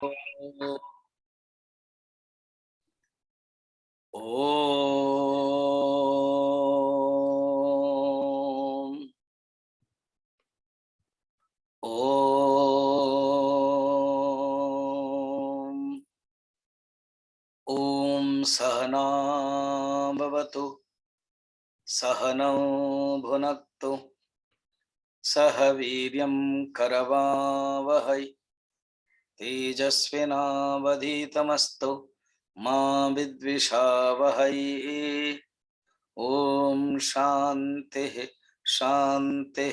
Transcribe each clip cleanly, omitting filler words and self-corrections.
ओम ओम ओम सहना भवतु सहनौ भुनक्तु सह वीर्यं करवावहै तेजस्विनावधीतमस्तु मा विद्विषावहै। ओम शांति शांति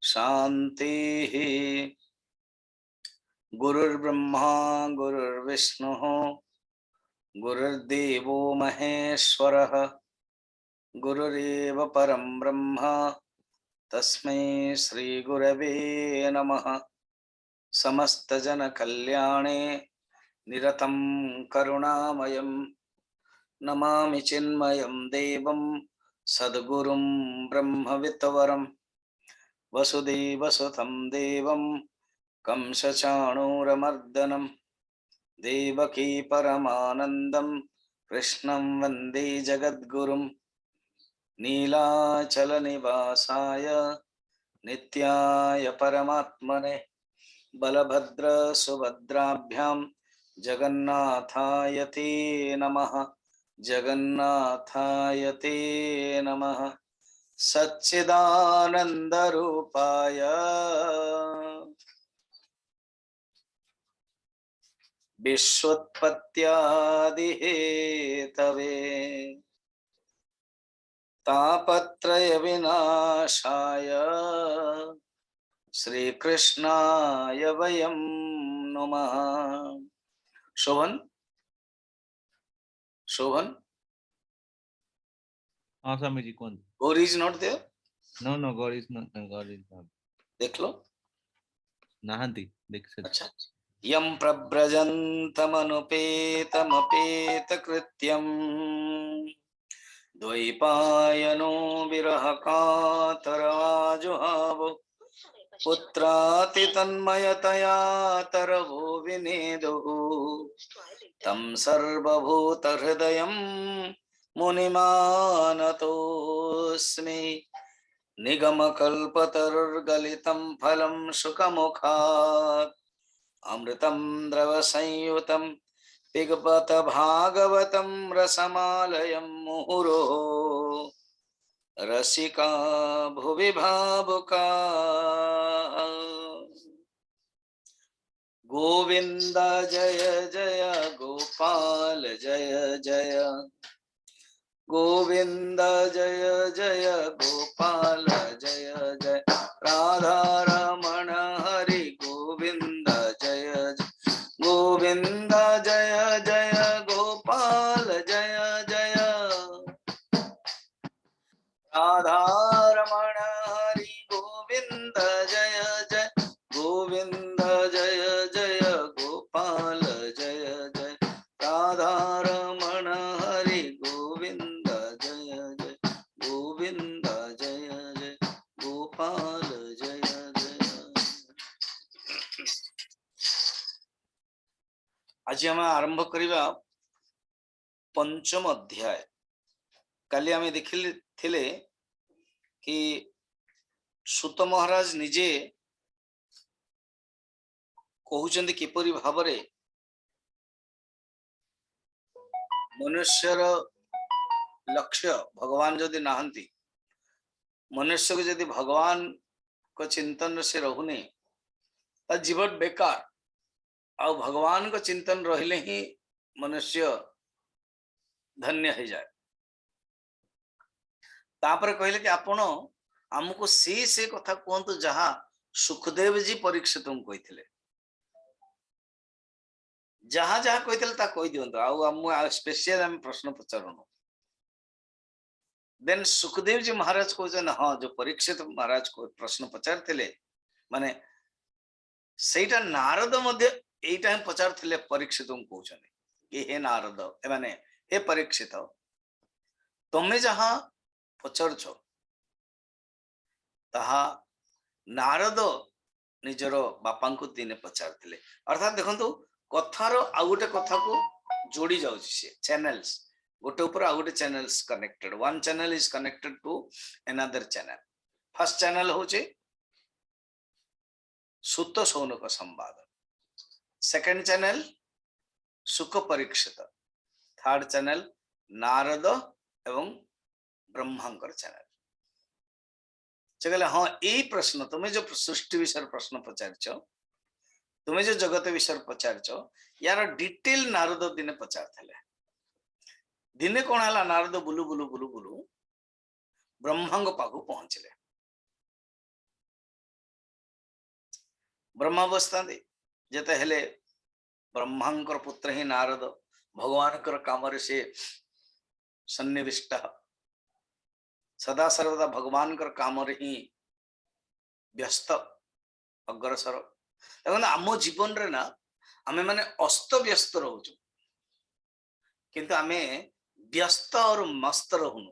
शांति। गुरुर्ब्रह्मा गुरुर्विष्णुः गुरुर्देवो महेश्वरः गुरुरेव परं ब्रह्म तस्मै श्री गुरवे नमः। समस्त जन कल्याणे निरतं करुणामयं नमामि चिन्मयं देवं सद्गुरुं ब्रह्मविद्वरं वसुदेवसुतं देवं कंसचाणूरमर्दनं देवकी परमानन्दं कृष्णं वन्दे जगद्गुरुं नीलाचलनिवासाय नित्याय परमात्मने बलभद्र सुभद्राभ्यां जगन्नाथाय ते नमः जगन्नाथाय ते नमः। सच्चिदानन्दरूपाय विश्वोत्पत्त्यादिहेतवे तापत्रय विनाशाय श्री कृष्णाय वयं नमः। शोभन शोभन हाँ स्वामी जी कौन? Gauri is not there. No no God is not, God is not. देख लो नाहंती देख सकते। अच्छा। यं प्रव्रजन्तमनुपेतमपेत कृत्यम् द्वैपायनो विरह कातराजुहाव पुत्राति तन्मयतया तरवो विनेदुः तं सर्वभूतहृदयं मुनिमानतोऽस्मि। निगमकल्पतरुर्गलितं फलं शुकमुखात् अमृतं द्रवसंयुतं पिबत भागवतं रसमालयं मुहुरो रसिका भुवि भावुका। गोविंद जय जय गोपाल जय जय गोविंद जय जय गोपाल जय जय राधा रमण हरि गोविंद जय जय गोविंद जय जय गोपाल जय जय राधा रमण हरि गोविंद जय जय गोविंद जय जय गोपाल जय जय राधा रमण हरि गोविंद जय जय गोविंद जय जय गोपाल जय जय। आज आम आरंभ करिबा पंचम अध्याय। काली आम देखिले कि सूत महाराज निजे कहउचंदी किपरि भावरे मनुष्यर लक्ष्य भगवान जदि नाहंती, मनुष्य को जदि भगवान को चिंतन से रहुने जीवन बेकार। आ भगवान को चिंतन रहिले ही मनुष्य धन्य हो जाए। तापर कहले कि आपण आमको से कथा कहतु जहाँ सुखदेव जी परीक्षित कही जहाँ जहाँ कही दिंतु आ स्पेशल आम प्रश्न पचारूनु। देन सुखदेव जी महाराज कहते हाँ जो परीक्षित महाराज को प्रश्न पचार माने सेटा नारद मध्य एटा ही पचार परीक्षित कहते कि हे नारद माने हे परीक्षित तुम्हें जहाँ पचारुछ ताहा नारद निजर बापा को दिने पचार। अर्थात देखो कथार आउ गोटे कथा को जोड़ी जाउछि से चैनल्स गोटे ऊपर आउ गोटे channels connected one channel is connected to another channel first channel होचे सुत सौनक संवाद सेकंड चैनल सुख परीक्षित थर्ड चैनल नारद एवं ब्रह्मांकर चैनल से कहले हाँ यही प्रश्न तुम्हें जो सृष्टि विषय प्रश्न पचार तुम्हें जो जगत विषय पचार यार डिटेल नारद दिने पचार दिने कौन है नारद बुलू बुलू बुलू बुलू ब्रह्मांग पाखु पहुंचले ब्रह्मा बसता जेते हेले ब्रह्मांकर पुत्र ही नारद भगवान काम से सन्निविष्ट सदा सर्वदा भगवान काम ही व्यस्त अग्रसर आम जीवन रे ना आमे माने अस्त व्यस्त रहूचु किंतु आमे व्यस्त और मस्त रहूनु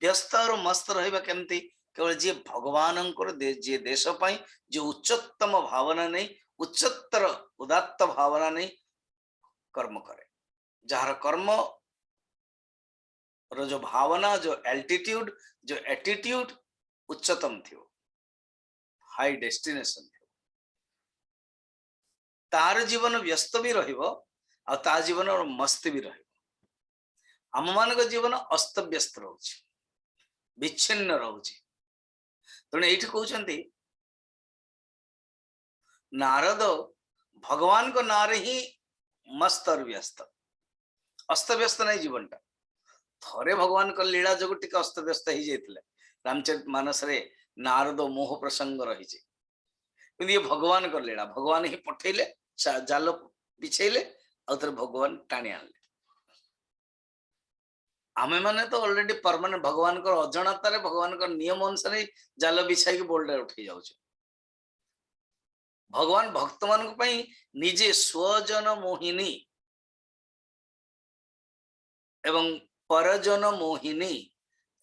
व्यस्त और मस्त रहिबा केमती केवल जे भगवान जे देश पाई जे उच्चतम भावना नहीं उच्चतर उदात्त भावना नहीं कर्म करे जार कर्म रो जो भावना जो एल्टीट्यूड जो एटीट्यूड उच्चतम थियो हाई डेस्टिनेशन थियो तार जीवन व्यस्त भी रहिबो आ ता जीवन और मस्त भी रहिबो आम मान जीवन अस्त व्यस्त रहउछि विच्छिन्न रहउछि तणे एठी कहउछंती नारद भगवान को नारे ही मस्त और व्यस्त अस्त व्यस्त नहीं जीवन टा थरे भगवान को लीला जो टिके अस्त व्यस्त ही जाइतले रामचरित मानस रे नारद मोह प्रसंग रही जे ये भगवान को लीला भगवान ही पठेले जाल बिछेले आउथर भगवान टाणी आनले आमे माने तो ऑलरेडी परमानेंट भगवान को अजणता रे भगवान को नियम अनुसार जाल बिछाई के बोल्डर उठे जाउछ भगवान भक्त मान निजे स्वजन मोहिनी एवं परजन मोहिनी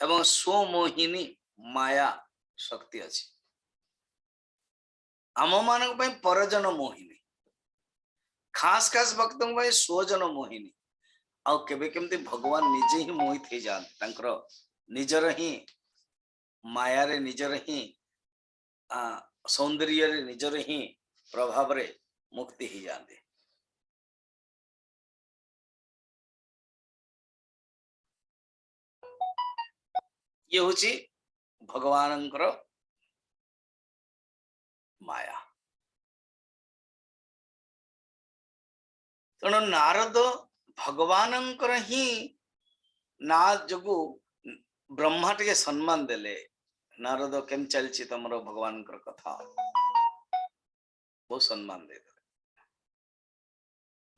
एवं स्वमोहिनी माया शक्ति अच्छी आम मान परजन मोहिनी खास खास भक्त स्वजन मोहिनी आउ केबे केमती भगवान निजे ही मोहित हो जाते निजर ही माया रे निजर ही सौंदर्य रे निजर ही प्रभाव रे मुक्ति ही जाते ये होची भगवानंकर माया तेणु नारद भगवानंकर ही ना जगु ब्रह्मा टे सम्मान देले नारद केम चलची तमरो भगवान कथा बहुत सम्मान दे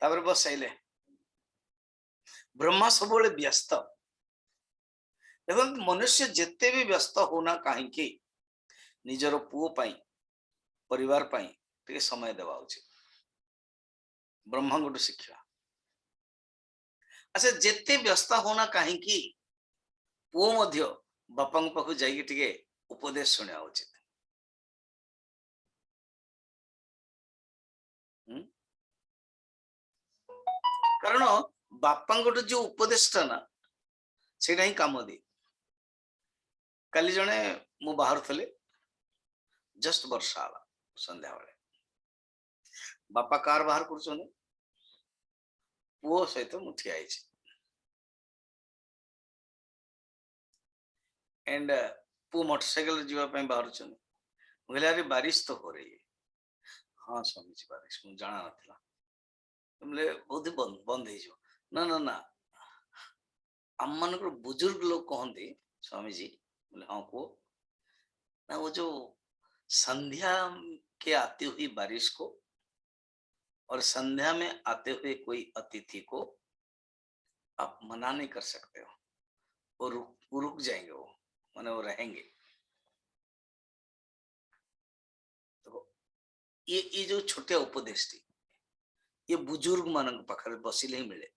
तापर बसैले ब्रह्मा सब व्यस्त एवं मनुष्य जिते भी व्यस्त होना कहीं निजर पुओ पाई परिवार पाई टे समय देवा उचित ब्रह्मा गोटे शिक्षा अच्छा जिते व्यस्त होना कहीं पुओ मध्य बापा पाखु जाइए टिके उपदेश सुना उचित कारण बापा जो उपदेशटा ना से ही काम दे काली जने मु बाहर थले जस्ट वर्षा आला संध्या बेले बापा कार बाहर कर पुओ सहित मु ठिया एंड पु मोटरसाइकिल जीवा बाहर कहले अरे बारिश तो हो रही है हाँ स्वामी जी बारिश मुझे जाना ना बोले बहुत बंद हो ना ना ना आम मान बुजुर्ग लोग कहते स्वामी जी बोले हाँ को ना वो जो संध्या के आती हुई बारिश को और संध्या में आते हुए कोई अतिथि को आप मना नहीं कर सकते हो वो रुक जाएंगे वो माने वो रहेंगे तो ये जो छोटे उपदेश थी ये बुजुर्ग मान पाखे बसिले ही मिले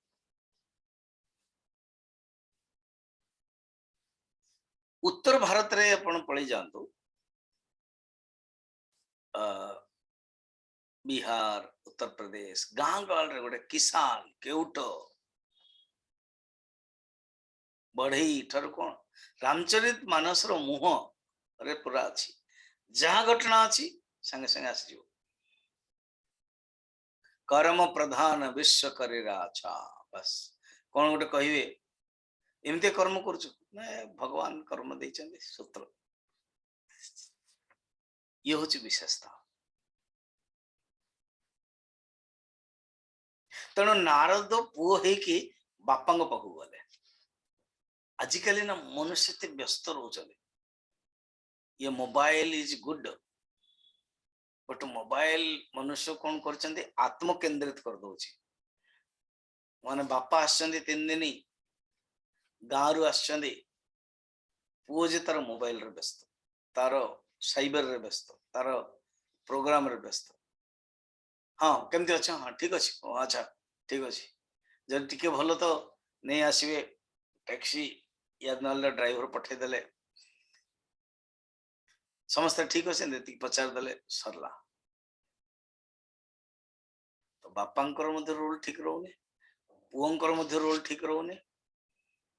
उत्तर भारत रे अपन पड़ी जातु बिहार उत्तर प्रदेश गाँ गहल रे गोटे किसान केउट बढ़ई ठार कौन रामचरित मानस मुह रे पूरा अच्छी जहाँ घटना अच्छी संगे संगे आसଯିव कर्म प्रधान विश्व करेरा अच्छा बस कौन गोटे कहे एमती कर्म कर भगवान कर्म देइछन्ति सूत्र ये हूँ विशेषता तेणु नारद पुओ होकि बापा पाखु गले आजिकल ना मनुष्य एते व्यस्त रोचते ये mobile is good but mobile मनुष्य कौन कर आत्मकेन्द्रित कर दौची माने बापा आसचंदी 3 दिन गाँव आसचंदी पुओ जे तार मोबाइल रे व्यस्त तार साइबर रे व्यस्त तार प्रोग्राम रे व्यस्त हाँ केमती अच्छा हाँ ठीक अच्छे अच्छा ठीक अच्छे जब टिके भल तो नहीं आसवे टैक्सी या ना ड्राइवर पठेदेले समस्त ठीक अच्छे पचार देले सरला तो बापांकर रोल ठीक रोने पुओंकर रोल ठीक रोने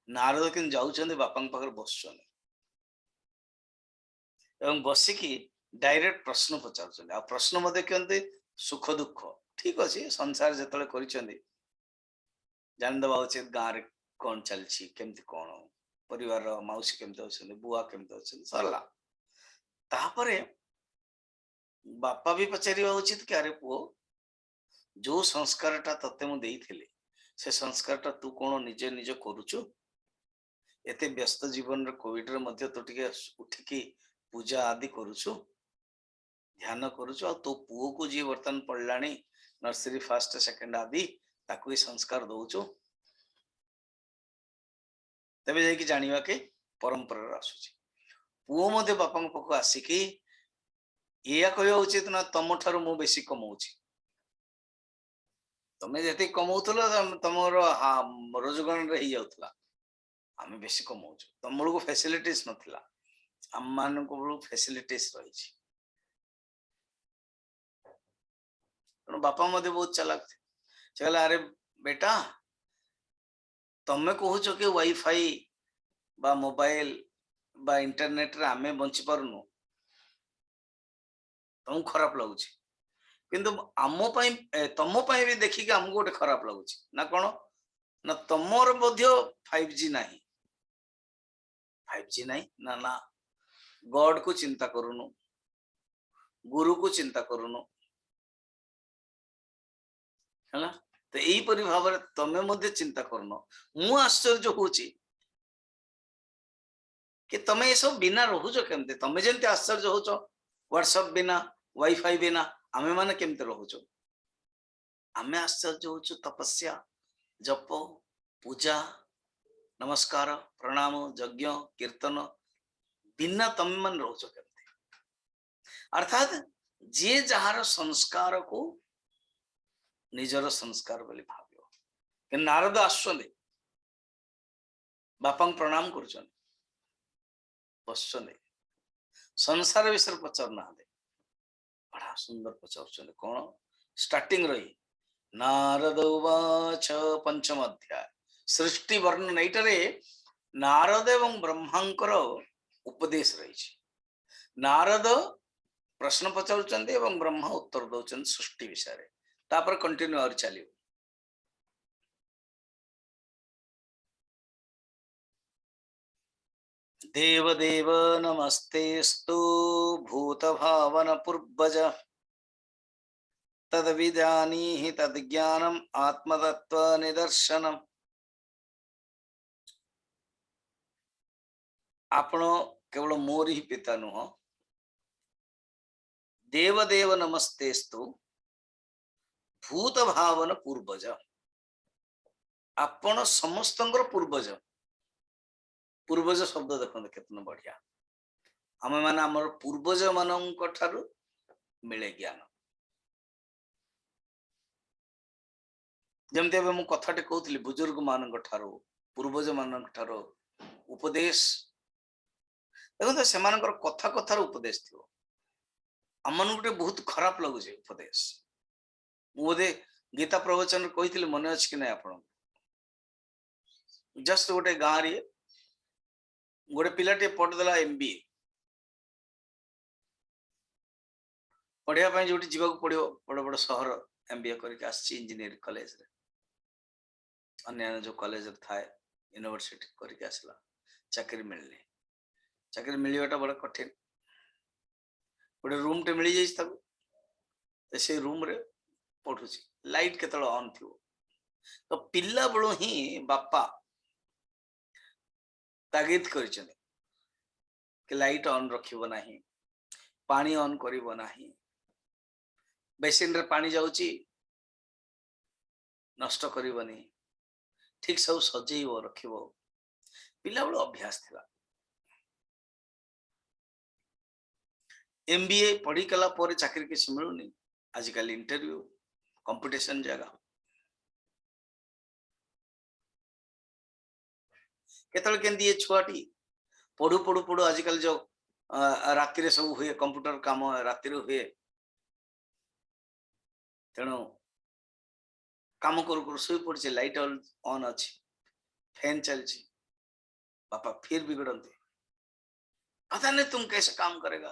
नारद कि जाऊँ बापा पाखे बस बसिकी डायरेक्ट प्रश्न पचार आ प्रश्न मत कहते सुख दुख ठीक अच्छे संसार जो कर जानदेवा उचित गाँव में कौन चलती केमती कौन परिवार मौसी केमती अच्छे बुआ केमती अच्छे सरला तापरे बापा भी पचार उचित कि अरे पुओ जो संस्कारटा तते मु देइथिले से संस्कारटा तू कौन निजे निजे करुचु एते व्यस्त जीवन रे कोविड रे मध्य तो टिके उठिकी पूजा आदि करुचु ध्यान करुचु आ तो पुओ को जी वर्तमान पढ़लानी नर्सरी फर्स्ट सेकंड आदि ताकू संस्कार दौचु तबे जाई कि जानिबा के परंपरा आसुची पुओ मध्य बापा पाखु आसिकी या कहवा उचित ना तुम ठारू मु बेसी कमाउची तमें जति कमाउथलो तमर रोजगार रे ही जाउथला आमे बेसी कमाउछु तम को फैसिलिटीज नथिला आम मान को फैसिलिटीज रही बापा मध्य बहुत चालाक थे से कहला अरे बेटा तमें कहूच कि वाईफाई बा मोबाइल बा इंटरनेट रे आमे बंची पारुनु तुमको खराब लगुच किंतु आम तुम भी देखिक आमको गोटे खराब लगुच ना कौन ना तुमर 5G ना 5G ना ना ना गॉड को चिंता करूनु गुरु को चिंता करूनु है ना तो यही परि भाव रे तमे मध्य चिंता करनो मु आश्चर्य होची कि तमे ये सब बिना रहुच केमते तमे जेंते आश्चर्य होचो व्हाट्सएप बिना वाईफाई बिना आमे माने केमते रहुचो आमे आश्चर्य होचो तपस्या जप पूजा नमस्कार प्रणाम यज्ञ कीर्तन बिना तमे मन रहुचो केमते अर्थात जे जहार संस्कार को निजर संस्कार बोली भावियो कि नारद आसुचंदे बापा प्रणाम करुचंदे बसुचंदे संसार विषय पचार ना बड़ा सुंदर पचार कौन स्टार्टिंग रही नारद उवाच पंचम अध्याय सृष्टि वर्णन एटारे नारद एवं ब्रह्मांकर उपदेश रही नारद प्रश्न पचारुचंदे एवं ब्रह्मा उत्तर दौरान सृष्टि विषय तापर कंटिन्यू और चलियो देव देव नमस्तेस्तु भूत भावन पूर्वज तद विजानीहि तद ज्ञानम आत्मतत्व निदर्शनम आपण केवल मोर ही पिता नुह देव देव नमस्तेस्तु भूत भावन पूर्वज आपण समस्त पूर्वज पूर्वज शब्द देखते कितना बढ़िया आम मैंने आम पूर्वज मान मिले ज्ञान जमती मु कथाटे कहती बुजुर्ग मान पूर्वज मान उपदेश देखो से कथा कथार उपदेश थी आम गोटे बहुत खराब लगुचे उपदेश बोधे गीता प्रवचन कही मन अच्छे कि ना आप जस्ट गोटे गाँव रे गोटे पिलाटे पढ़देला MBA पढ़ाई जो जीवा पड़ो बड़ बड़ सहर MBA करके इंजीनियरिंग कॉलेज रे अन्य जो कॉलेज थाए यूनिवर्सिटी करके आसला चाकरी मिलनी चाकरी मिलवाटा बड़ा कठिन गोटे रूम टे मिल जाए से रूम रे पढ़ुची लाइट केतल ऑन थी तो पिला बड़ो ही बापा तागिद कर लाइट ऑन रखिबो नाही पानी ऑन करिबो नाही बेसिन रे पानी जाउची नष्ट करिबोनी ठीक सब सजेइबो रखिबो पिला बड़ो अभ्यास थिला MBA पढ़ी कला पर चाकरी किसी मिलूनी आजिकल इंटरव्यू कंपटीशन जगह केतल केंदी छुआटी पढ़ू पढ़ू पढ़ू आजिकल जो राति रे सब हुए कंप्यूटर काम राति रे हुए तेणु काम करू करू सोई पड़ी लाइट ऑन अच्छी फैन चलची पापा फिर बिगड़ते पता नहीं तुम कैसे काम करेगा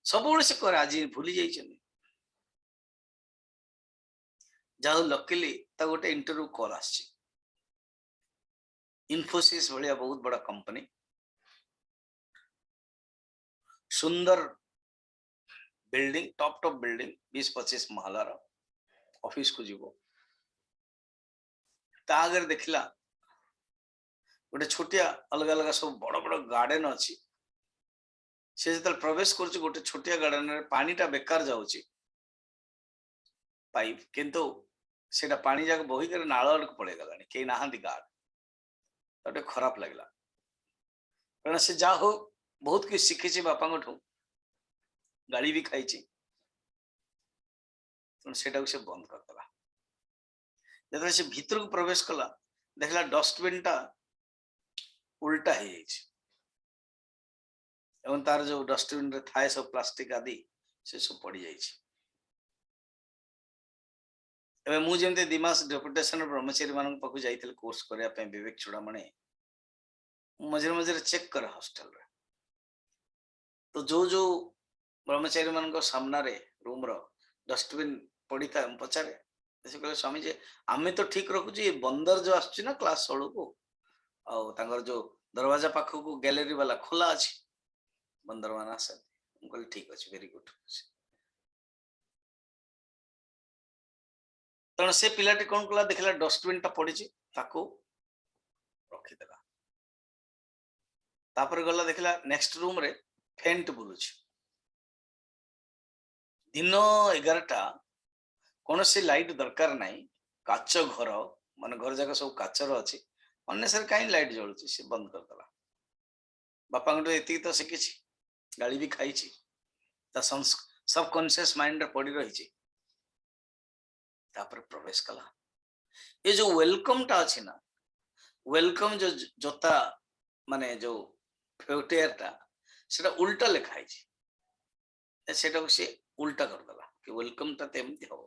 सब से करे आज भूली जाइए जाओ लकीली गोटे इंटरव्यू कॉल आसी इन्फोसिस भाया बहुत बड़ा कंपनी सुंदर बिल्डिंग टॉप टॉप बिल्डिंग 20-25 महलार ऑफिस को जीवो आगे देखला गोटे छोटिया अलग अलग सब बड़ बड़ गार्डन अच्छी से जो प्रवेश कर गोटे छोटिया गार्डन रे पानीटा बेकार जाऊँची पाइप किंतु सेटा पानी जाक बही कर नाल आड़ पड़े गलानी कई नहांती गार्ड तो खराब लगला कारण से जा हो बहुत किसी शिखी बापा गाड़ी भी खाई से बंद करदेला जो से भीतर को प्रवेश कला देखला डस्टबिन टा उल्टा हो जाए तार जो डस्टबिन रे थाए सब प्लास्टिक आदि से सब पड़ जाए मुझे दिमास डेपुटेशन ब्रह्मचारी मान पाक जाइए कोर्स करने विवेक चूड़ामणि मझे मझे चेक करे हॉस्टल रे तो जो ब्रह्मचारी मान सामना रे रूम रो डस्टबिन पड़ी था पचारे से कहले स्वामी जी आमे तो ठीक रखुची ये बंदर जो आसुची ना क्लास हॉल को आउ जो दरवाजा पाख को गैलरी वाला खोला अच्छी बंदर मान आस कहली ठीक अच्छे वेरी गुड तेणु से पिलाटी कौन कला देखला डस्टबिन टा पड़ी रखीदेला तापर गला देखला नेक्स्ट रूम रे फैन बुलुची दिन 11टा कौन से लाइट दरकार नहीं काच घर मान घर जाक सब काचर अच्छी अन्य कहीं लाइट जलुची से बंद करदेला बापा ये तो शिखी गाड़ी भी खाई सब कॉन्शियस माइंड रे पड़ी रही प्रवेश कला ये जो वेलकम टा अच्छी ना वेलकम जो जोता माने जो फ्यूटेयर टा सेटा उल्टा लिखाई सेटा को से उल्टा करदेला कि वेलकम टा तेमती हो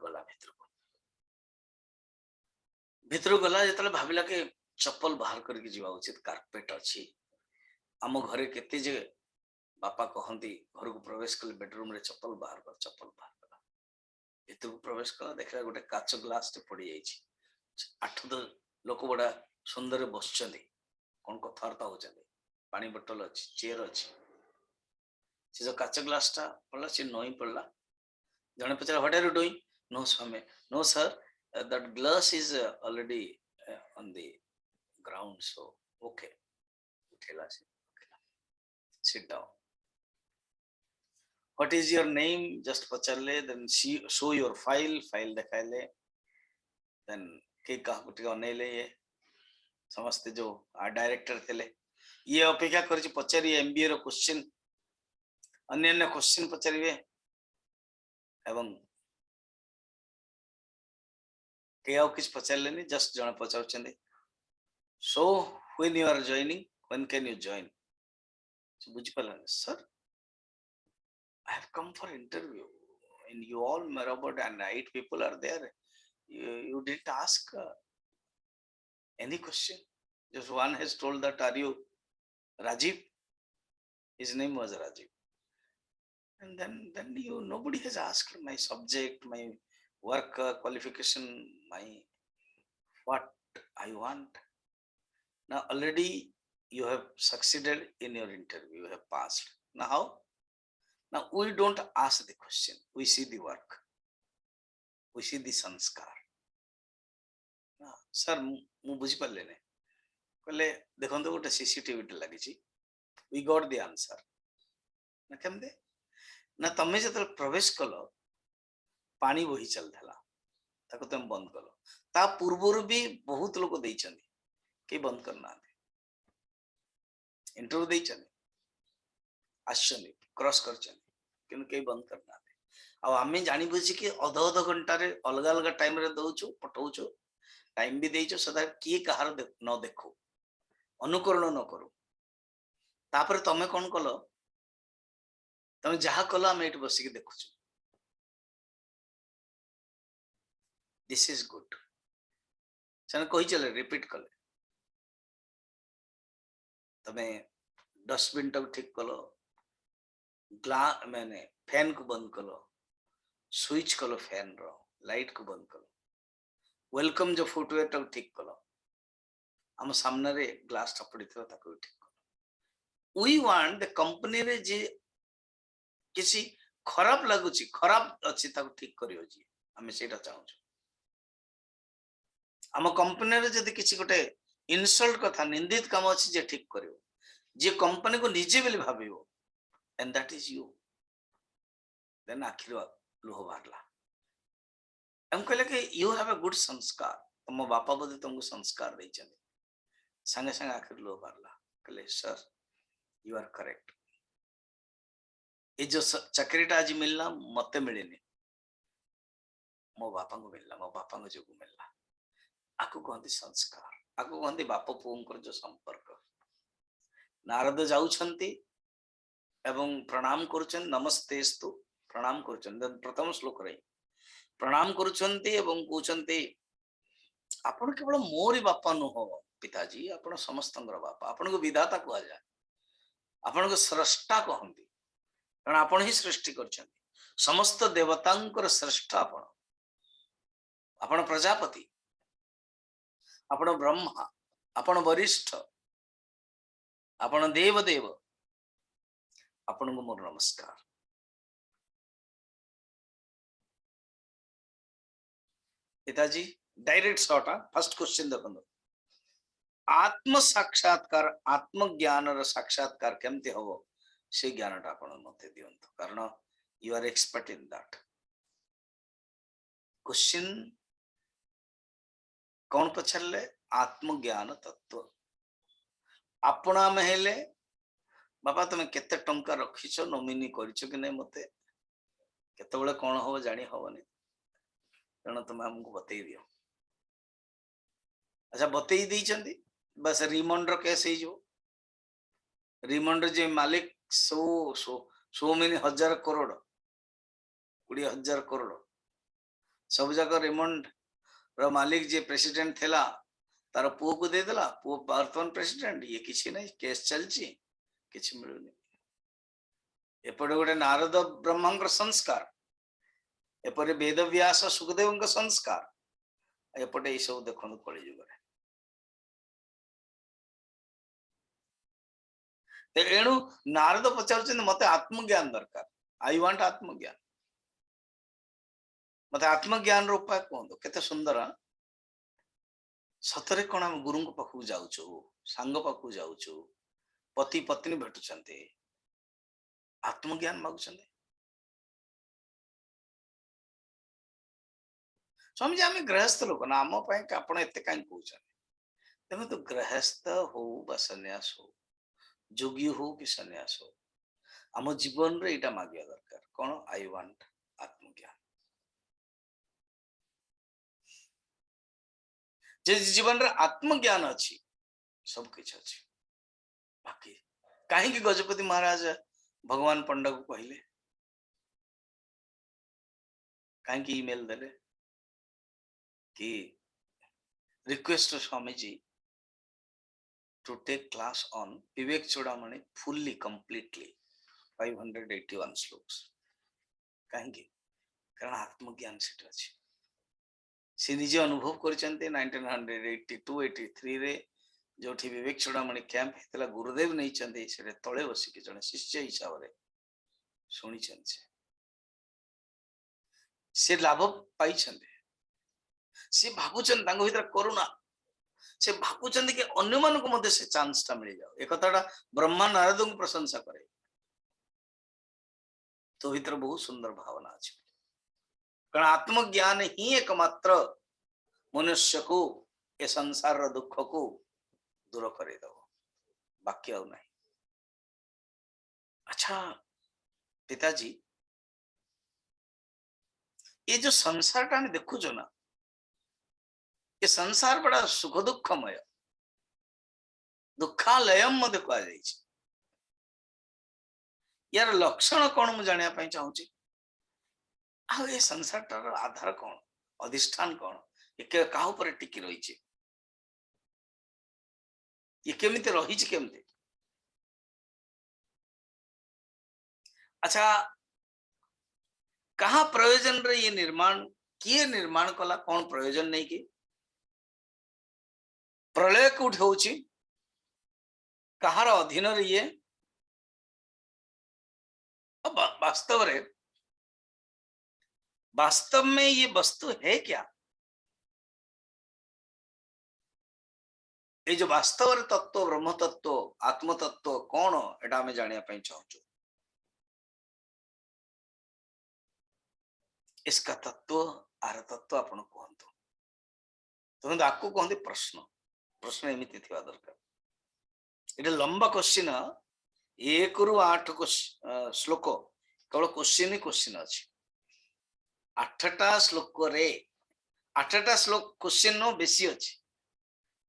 गला भितर गला जो भाविला कि चप्पल बाहर करके जीवा उचित कार्पेट अच्छी आम घरे केते जे बापा कहती घर को प्रवेश कले बेडरूम रे चप्पल बाहर कला भितर को प्रवेश कला देखला गोटे काच ग्लास टे पड़ी जाइए 8-10 लोक बड़ा सुंदर बस कौन कथबार्ता होती पानी बोतल अच्छी चेयर अच्छी से जो काच ग्लास टा पड़ा सी नई पड़ा जने पचार what are you doing no स्वामी no sir that glass is already on the ground so okay उठेला से sit down what is your name just पचारले then show your file दिखाइले then के कहा कुछ अनेले ये समझते जो डायरेक्टर थे ये अपेक्षा कर पचारि MBA रो क्वेश्चन अन्य क्वेश्चन पचारे एवं किस पचारे जस्ट जन पचार so when you are joining when can you join बुझी पारे sir I have come for interview, and you all Robert and 8 people are there. You didn't ask any question. Just one has told that, are you Rajiv? His name was Rajiv. And then nobody has asked my subject, my work qualification, my what I want. Now already you have succeeded in your interview, you have passed. Now how? Now we don't ask the question, we see the work, we see the sanskar. Sir, ମୁଁ ବୁଝିପାରିଲିନି କହିଲେ ଦେଖନ୍ତୁ ଗୋଟେ CCTV ଲାଗିଛି, we got the answer. ନା କେମିତି? ନା ତମେ ଯେତେବେଳେ ପ୍ରବେଶ କଲ ପାଣି ବୋହି ଚାଲିଥିଲା, ତାକୁ ତମେ ବନ୍ଦ କଲ, ତା ପୂର୍ବରୁ ବି ବହୁତ ଲୋକ ଦେଇଛନ୍ତି, କେହି ବନ୍ଦ କରିନାହାନ୍ତି, ଇଣ୍ଟରଭ୍ୟୁ ଦେଇଛନ୍ତି, ଆସିଛନ୍ତି, କ୍ରସ୍ କରିଛନ୍ତି, କିନ୍ତୁ କେହି ବନ୍ଦ କରିନାହାନ୍ତି। ଆଉ ଆମେ ଜାଣି ବୁଝିକି ଅଧ ଘଣ୍ଟାରେ ଅଲଗା ଅଲଗା ଟାଇମରେ ଦଉଛୁ, ପଠଉଛୁ, ଟାଇମ ବି ଦେଇଛୁ, ସଦା କିଏ କାହାର ନ ଦେଖୁ, ଅନୁକରଣ ନ କରୁ। ତାପରେ ତମେ କଣ କଲ? ତମେ ଯାହା କଲ ଆମେ ଏଠି ବସିକି ଦେଖୁଛୁ। This is good. ସେମାନେ କହିଚଲେ, ରିପିଟ କଲେ, ତମେ ଡଷ୍ଟବିନ୍ ଟାକୁ ଠିକ କଲ, ମାନେ ଫ୍ୟାନ କୁ ବନ୍ଦ କଲ, ସୁଇଚ କଲ, ଫ୍ୟାନ ର ଲାଇଟ କୁ ବନ୍ଦ କଲ, ୱେଲକମ जो फुटवेयर टाକୁ ଠିକ କଲ, ଆମ ସାମ୍ନାରେ ଗ୍ଲାସ ଟା ପଡିଥିବ ତାକୁ ଠିକ କଲ। वी वांट द कंपनी रे जे किसी खराब लगुची, खराब अच्छी ताको ठीक करियो जी, हमें सेटा चाहू। आम कंपनी रे जदी किसी गोटे इनसल्ट कथा, निंदित काम अच्छी जे ठीक करियो, जे कंपनी को निजे बेली भाबियो, and that is you. Then आखिर लुह बाहरला। हम कहले कि यू हैव अ गुड संस्कार, तुम बापा बोधे तुमको संस्कार देइछन। संगे संगे आखिर लुह बाहरला, कहले सर यू आर करेक्ट। ये जो चाकरीटा आज मिलना मते मिलेनी, मो बापा को मिलला, मो बापा को जो मिलला। आको कहते संस्कार, आको कहते बाप पुओंकर जो संपर्क। नारद जाउछंती एवं प्रणाम करुछन, नमस्तेस्तु प्रणाम करुछन। प्रथम श्लोक रे प्रणाम करुछंती एवं कहउछंती आपण केवल मोरी बापा नुह पिताजी, आपण समस्तंकर बापा, आपण को विधाता कहआ जाय, आपण को स्रष्टा कहंती, कारण आपण ही सृष्टि करछंती। समस्त देवतांकर श्रेष्ठ आपण, आपण प्रजापति, आपण ब्रह्मा, आपण वरिष्ठ, आपण देव देव, आपण को मोर नमस्कार। पिताजी डायरेक्ट शॉर्ट, फर्स्ट क्वेश्चन देखो, आत्म साक्षात्कार, आत्मज्ञान साक्षात्कार केमती हम से ज्ञान टा मत दिंतु, कारण you are expert in that. Question कौन पचारे? आत्मज्ञान तत्व। आपना में हेले बाबा तुम केते टंका रखिछ, नॉमिनी करिछ कि नहीं, मते केतेबेले कौन हो जानी हबनी, कारण तुम हमको बतई दियो। अच्छा बतई दी, बस रिमांडर केस हो, रिमांडर जे मालिक 100 मिनी 1000 करोड़ 20,000 करोड़ सब जाक रिमांड रो मालिक जे प्रेसिडेंट थिला तार पुओ को दे देला, पुओ वर्तमान प्रेसिडेंट, ये किसी नहीं, केस चलची, किसी मिलुनी। एपटे गोटे नारद ब्रह्मांकर संस्कार, एपटे वेद व्यास सुखदेव संस्कार, एपटे ये सब देखो कली जुग। एणु नारद पचार मत आत्मज्ञान दरकार, आई वांट आत्मज्ञान, मत आत्मज्ञान उपाय कहतु। केते सुंदर, सतरे कौन आम गुरु पाखु जाऊँ, सांग पाखु जाऊँ, पति पत्नी भेटुंट, आत्मज्ञान मागुंट। स्वामी जी आम गृहस्थ लोक ना, आम आप कहीं कहते तो गृहस्थ हो सन्यास हो, जोगी हो कि सन्यास हो, आम जीवन रे इटा मांगिया दरकार, कौन? आई वांट आत्मज्ञान। जे जीवन रे आत्मज्ञान अच्छी, सब किछ अच्छी। बाकी कहीं गजपति महाराज भगवान पंडा को कहले कहीं ईमेल देले कि request Swami ji to take class on Viveka Chudamani fully completely 581 श्लोक्स कहीं कारण आत्मज्ञान सेठ अच्छी से निजे अनुभव कर 1982-83 रे जो विवेक चूड़ामणि कैंप होता गुरुदेव नहीं से तले बसिक जड़े शिष्य हिसाब से शुणी से लाभ पाई से भावुन भीतर करुणा से भावुं कि अन्य मानक से चांस टा मिल जाओ एक कथाटा ब्रह्मा नारद को प्रशंसा करे तो भीतर बहुत सुंदर भावना अच्छी कारण आत्मज्ञान ही एकमात्र मनुष्य को ए संसार दुख को दूर कर बाकी आउ नहीं। अच्छा पिताजी ये जो संसार टा देखुच ना ये संसार बड़ा सुख दुखमय दुखालयम मध्य कह यार लक्षण कौन मुझे जाना चाहूँगी आ ये संसार टार आधार कौन अधिष्ठान कौन ये क्या ऊपर टिकी रही ये केमिति रही केमिति। अच्छा कहा प्रयोजन रे ये निर्माण किए निर्माण कला कौन प्रयोजन नहीं कि प्रलय कौट हो कहार अधीन रे ये वास्तव में ये वस्तु है क्या ये जो वास्तव तत्व ब्रह्म तत्व आत्म तत्व कौन एटा हमें जानिया चाहूँ इसका तत्व आर तत्व आपण कहतु तो आपको कहते प्रश्न प्रश्न एमती थी दरकार ये लंबा क्वेश्चन 1 ରୁ 8 श्लोक केवल क्वेश्चन ही क्वेश्चन अच्छी 8टा श्लोक रे 8टा श्लोक क्वेश्चन नो बेसी अच्छी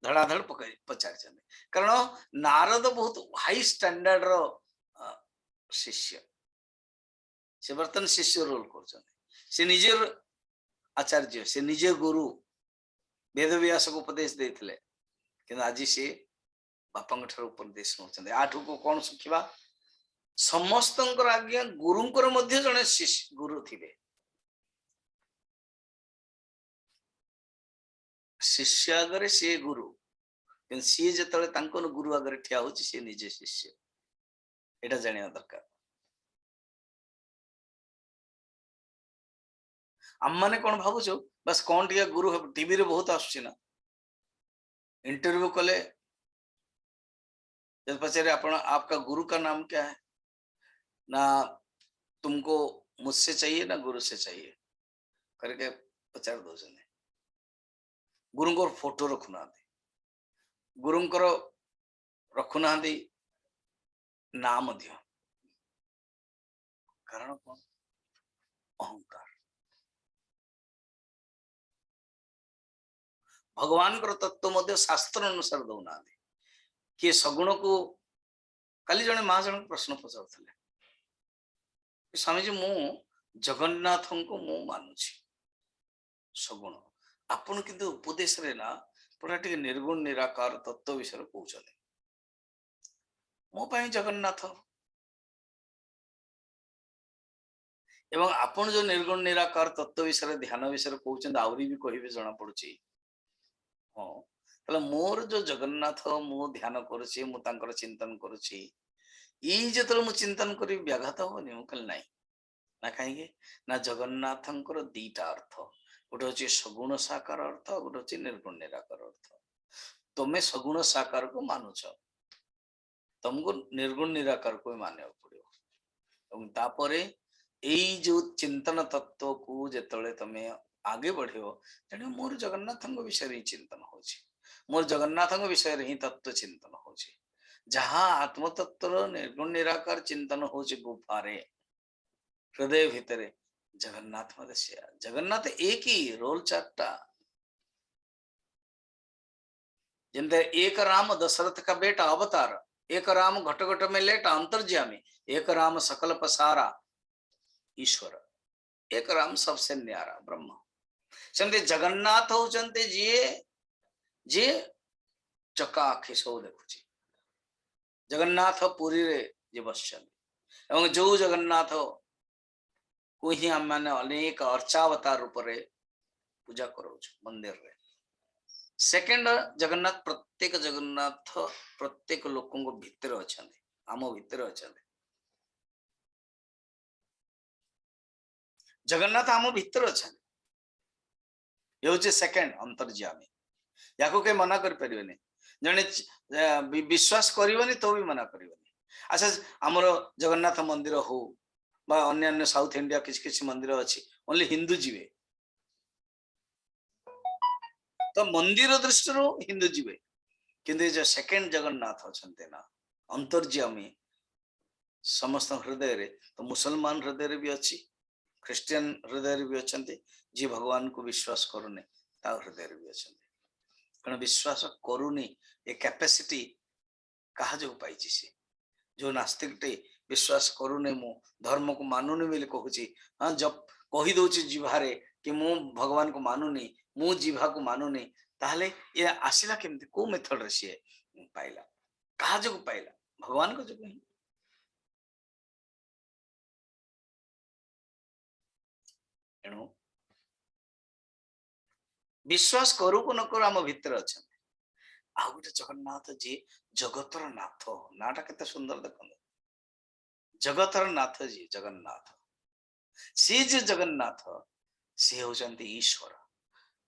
धड़ाधड़ पचार कारण नारद बहुत हाई स्टैंडर्ड रो शिष्य से बर्तन शिष्य रोल कर निजे आचार्य से निजे गुरु वेदव्यास को उपदेश देते कि आज सी बापा उपदेश नौकरी आठ को कौन शिखा समस्त आज्ञा गुरुंकर मध्य जड़े शिष्य गुरु थे शिष्य आगे सी गुरु सी जो गुरु आगे ठिया हो सी निजे शिष्य एटा जानिया दरकार। आम मैंने कौन भावुच बस कौन टे गुरु टीवी रे बहुत आसुना इंटरव्यू कले जब पचारे आपका गुरु का नाम क्या है ना तुमको मुझसे चाहिए ना गुरु से चाहिए करके पचार दो गुरु को फोटो रखुना गुरु रखुना नाम कारण कौन अहंकार भगवान तत्व मध्य शास्त्र अनुसार दौना किए सगुण को काली जने माँ जन प्रश्न पचार स्वामी जी मु जगन्नाथ को मु मानुछि सगुण आपन किंतु उपदेश रे ना पूरा टे निर्गुण निराकार तत्व विषय कहते मो पाई जगन्नाथ एवं आपन जो निर्गुण निराकार तत्व विषय ध्यान विषय कहते आहरी भी कहे जना पड़ी हाँ ताले मोर जो जगन्नाथ मु ध्यान करुच्ची मुझे चिंतन करुच्ची जो मु चिंतन करी व्याघात हेनी मुझे नाई ना कहीं ना जगन्नाथ दीटा अर्थ गोटे हूँ सगुण साकार अर्थ गोटे हूँ निर्गुण निराकार अर्थ तुम्हें सगुण साकार को मानुच तुमको निर्गुण निराकार को मानवा पड़ो यही जो चिंतन तत्व को जिते तुम्हें आगे बढ़ो तेणु मोर जगन्नाथ विषय ही चिंतन हो मोर जगन्नाथ विषय ही तत्व चिंतन हो जहाँ आत्मतत्व निर्गुण निराकार चिंतन हो गुफारे हृदय भितर जगन्नाथ मत जगन्नाथ एक ही रोल चार्टा जमते एक राम दशरथ का बेटा अवतार एक राम घट घट में लेटा अंतर्ज्यामी एक राम सकल पसारा ईश्वर एक राम सबसे न्यारा ब्रह्म सेमती जगन्नाथ होचंते जी चका आखि सब देखुची जगन्नाथ पुरी रे जे बसचंती एवं जो जगन्नाथ को ही हम माने अनेक अर्चावतार रूप रे पूजा करोच मंदिर रे सेकंड जगन्नाथ प्रत्येक लोकों को भितर अछंती आम भितर अछंती जगन्नाथ आम भितर अछंती ये होचे सेकंड अंतर्यामी याको के मना कर परिबेनी जने विश्वास करिवनी तो भी मना करिवनी अच्छा हमर जगन्नाथ मंदिर हो बा अन्य साउथ इंडिया किछ मंदिर अछि ओनली हिंदू जीवे तो मंदिर दृष्टि हिंदू जीवे किंतु जो सेकंड जगन्नाथ अछंते ना अंतर्यामी समस्त हृदय रे तो मुसलमान हृदय रे भी अछि ख्रिस्टियन हृदय रे भी अछंते जी भगवान को विश्वास करूने ता हृदय रे भी अछंते कारण विश्वास करूनी ए कैपेसिटी कहा जो पाइछि से जो नास्तिक टे विश्वास करूने मु धर्म को मानुनी बोली कहूची हाँ जब कही दउची जिभारे कि मु भगवान को मानुनी मु जिभा को मानुनी ताहले ये आसिला केमती को मेथड रे से पाइला कहा जो पाइला भगवान को जो नहीं एणु विश्वास करू को न करू आम भितर अछन आ गोटे जगन्नाथ जी जगतर नाथ नाटा केते सुंदर देखो जगतर नाथ जी जगन्नाथ सी जे जगन्नाथ सी होचंती ईश्वर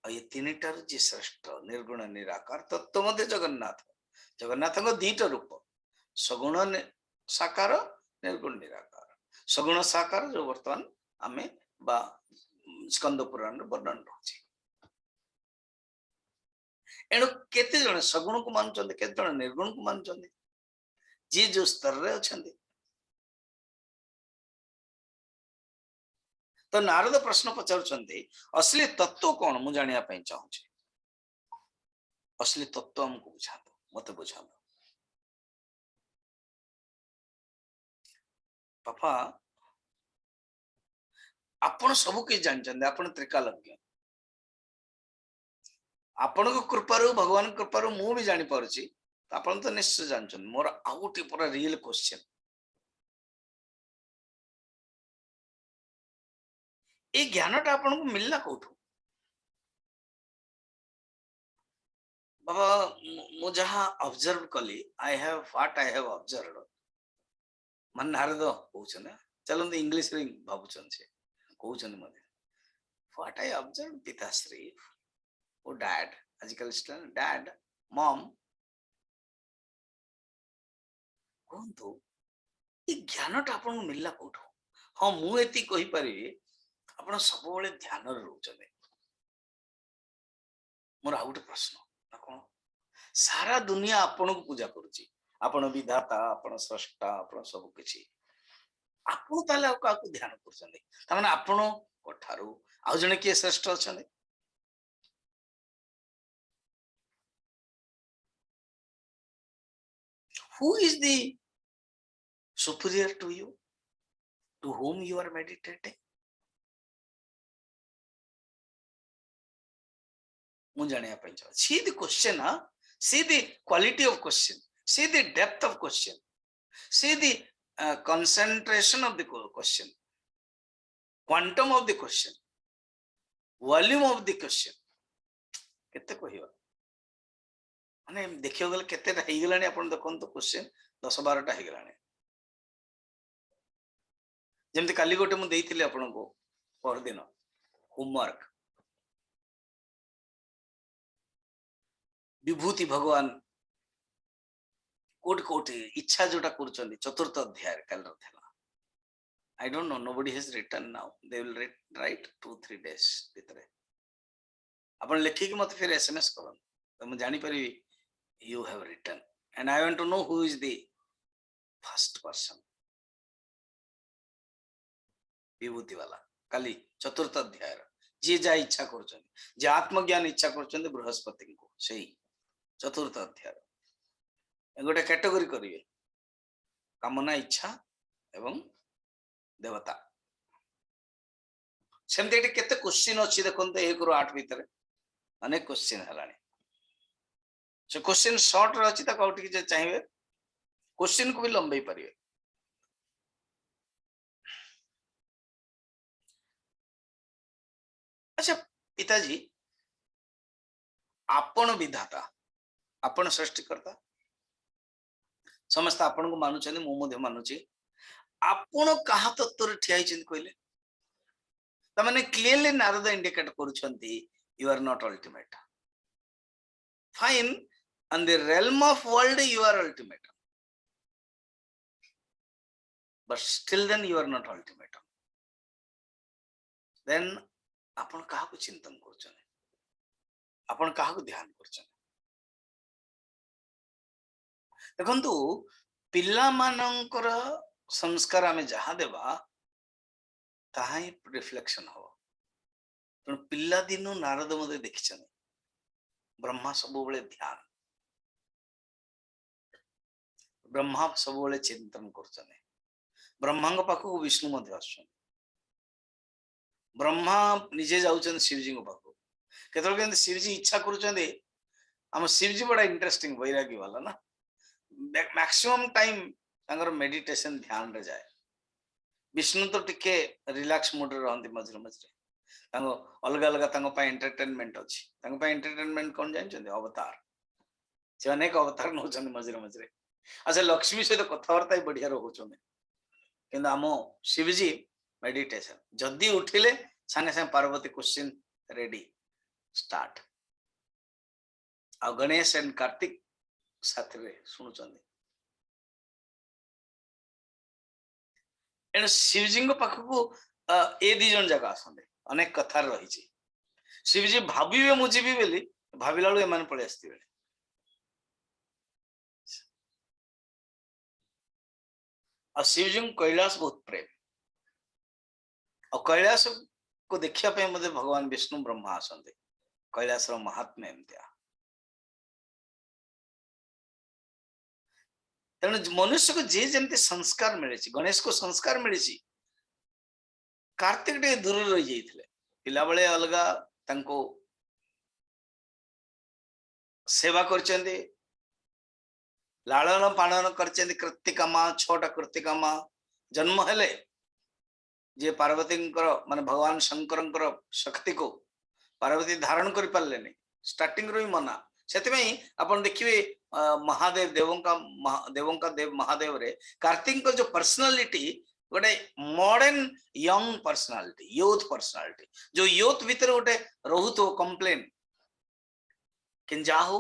और ये तीनटार जी श्रेष्ठ निर्गुण निराकार तत्व मध्य जगन्नाथ जगन्नाथ को दीटा रूप सगुण साकार निर्गुण निराकार सगुण साकार जो वर्तमान आमे बा स्कंद पुराण वर्णन रही एणु केते जण सगुण को मानुचंते केते जण निर्गुण को मानुचंते जी जो स्तर रे अछंती तो नारद प्रश्न पचारुचंते असली तत्व कौन मु जानिया पई चाहूची असली तत्व हमको बुझा दो मत बुझा दो पापा आपण सब के जानचंदे आपण त्रिकालज्ञ आपण को कृपारु भगवान कृपारु मु भी जानि पारुची आपण तो निश्चय जानचन मोर आउटी पूरा रियल क्वेश्चन ए ज्ञानटा आपण को मिलला कोठू बाबा मु जहा ऑब्जर्व कली I have what I have observed मन नारद कहउछन चलन इंग्लिश रे भाबुछन से कहउछन मने व्हाट आई ऑब्जर्व पिताश्री ओ डैड आजकल डैड मॉम कौन तो ये ज्ञानटा आपण को मिलला कोठू हां मु एति कहि परिबी आपण सब बेले ध्यान रे रहउछन मोर आउट प्रश्न ना कोन सारा दुनिया आपण को पूजा करूची आपण विधाता आपण स्रष्टा आपण सब किछि आपण ताले का ध्यान करछन त माने आपण कोठारू आ जने के श्रेष्ठ अछन who is the superior to you to whom you are meditating मु जानिया पई चाह see the question see the quality of question see the depth of question see the concentration of the question quantum of the question volume of the question केते कहियो माने देखियो गले केते हि गलानी आपण देखन तो क्वेश्चन 10 12 टा हि गलानी जेमति काली गोटे मु देइथिले आपण को पर दिन होमवर्क विभूति भगवान कोट कोट इच्छा जोटा करचंदी चतुर्थ अध्याय काल रथला I don't know, nobody has written now, they will write 2-3 days भितरे अपन लिखि कि मत फिर एसएमएस करन तो मैं जानि परि you have written and I want to know who is the first person विभूति वाला काली चतुर्थ अध्याय जे जा इच्छा करचंदी जे आत्मज्ञान इच्छा करचंदी बृहस्पति को सही चतुर्थ अध्याय गोटे कैटेगरी करिवे कामना इच्छा एवं देवता सेमती एटी केते क्वेश्चन अच्छी देखते 1 ରୁ 8 भितर अनेक क्वेश्चन है से क्वेश्चन शॉर्ट रे अच्छी जे चाहिए क्वेश्चन को भी लंबे पारे। अच्छा पिताजी आपण विधाता आपण सृष्टिकर्ता समस्त आपण को मानुचे मु मध्य मानुची आपण कहा तत्व रे ठिया हिचन कहले तमाने क्लियरली नारद इंडिकेट करूछंती you are not ultimate fine on the realm of world you are ultimate but still then you are not ultimate then आपण कहा को चिंतन करछन आपण कहा को ध्यान करछन देखंतु पिल्ला मानकर संस्कार आमे जहा देबा ताही रिफ्लेक्शन हो पण पिल्ला दिनो नारद मते देखिछन ब्रह्मा सब बेले ध्यान ब्रह्मा सब बेले चिंतन करछन ब्रह्मांग पाखु विष्णु मध्य आछन ब्रह्मा निजे जाउछन शिवजी को पाखु केतल के शिवजी इच्छा करूछन हम शिवजी बड़ा इंटरेस्टिंग वैरागी वाला ना मैक्सिमम टाइम तांगर मेडिटेशन ध्यान रे जाए विष्णु तो टिके रिलैक्स मोड रे रहंती मझरे मझरे तांगो अलग अलग तांगो पा एंटरटेनमेंट अछि तांगो पा एंटरटेनमेंट कोन जानछन अवतार से अनेक अवतार नौछन मझरे मझरे अच्छा लक्ष्मी सहित कथावार्ता बढ़िया रोचन किंतु आम शिवजी मेडिटेशन जदि उठिले सागे सागे पार्वती क्वेश्चन रेडी स्टार्ट आ गणेश एंड कार्तिक साथ रे सुनुचंदी एण शिवजी पाखक ए दी जन जगह आसंदे अनेक कथा रही शिवजी भाविबे मु जीवी बेली भाविला बेलू एमाने पळे आस्थिबे आ शिवजी कैलाश बहुत प्रेम और कैलाश को देखिया पे मते भगवान विष्णु ब्रह्मा आसंदे कैलाश रो महात्म्य एमतिया तेणु मनुष्य को जे जमती संस्कार मिले गणेश को संस्कार मिली कार्तिक टे दूर रही जाइथिले पिला बेले अलगा तांको सेवा करचंदे लालन पालन करचंदे कृत्तिका मां 6टा कृत्तिका मां जन्म हेले जे पार्वती माने भगवान शंकर शक्ति को पार्वती धारण कर पारले नहीं स्टार्टिंग रो ही मना सेतिमें आपण देखिबे महादेव देवों का देव महादेव रे कार्तिक जो पर्सनालिटी गोटे modern young personality youth personality जो यूथ भीतर गोटे रहु तो कंप्लेन कि जाहो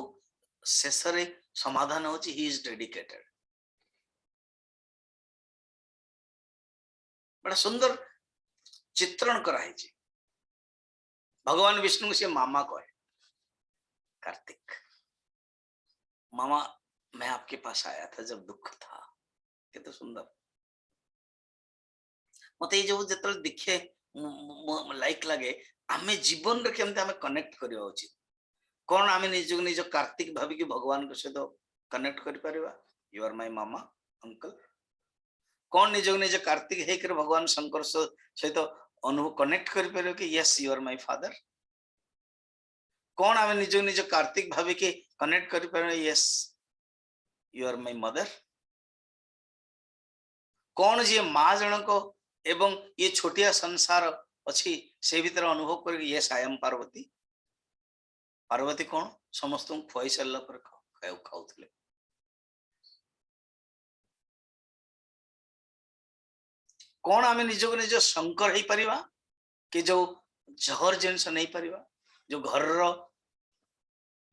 शेष रे समाधान होची ही इज डेडिकेटेड बड़ा सुंदर चित्रण कराई भगवान विष्णु से मामा कहे कार्तिक मामा मैं आपके पास आया था जब दुख था कितना सुंदर मत जो जो दिखे लाइक लगे आमे जीवन रे केमते आमे कनेक्ट करिया उचित कौन आमे निज कार्तिक भाभी कि भगवान के सहित कनेक्ट करि परिबा यू आर माय मामा अंकल कौन निज कार्तिक हे कर भगवान शंकर सहित अनुभव कनेक्ट करि परिबा कि yes you are my father कौन आमे निज कार्तिक भाभी कि कनेक्ट करि परिबा yes you are my mother कौन जे माँ जनक एवं ये छोटिया संसार अच्छी से भीतर अनुभव कर yes I am Parvati Parvati कौन समस्त खुआई सारा पर खाऊले कौन आम निज को निज शंकर हो पारिबा कि जो जहर जिनस नहीं पारिबा जो घर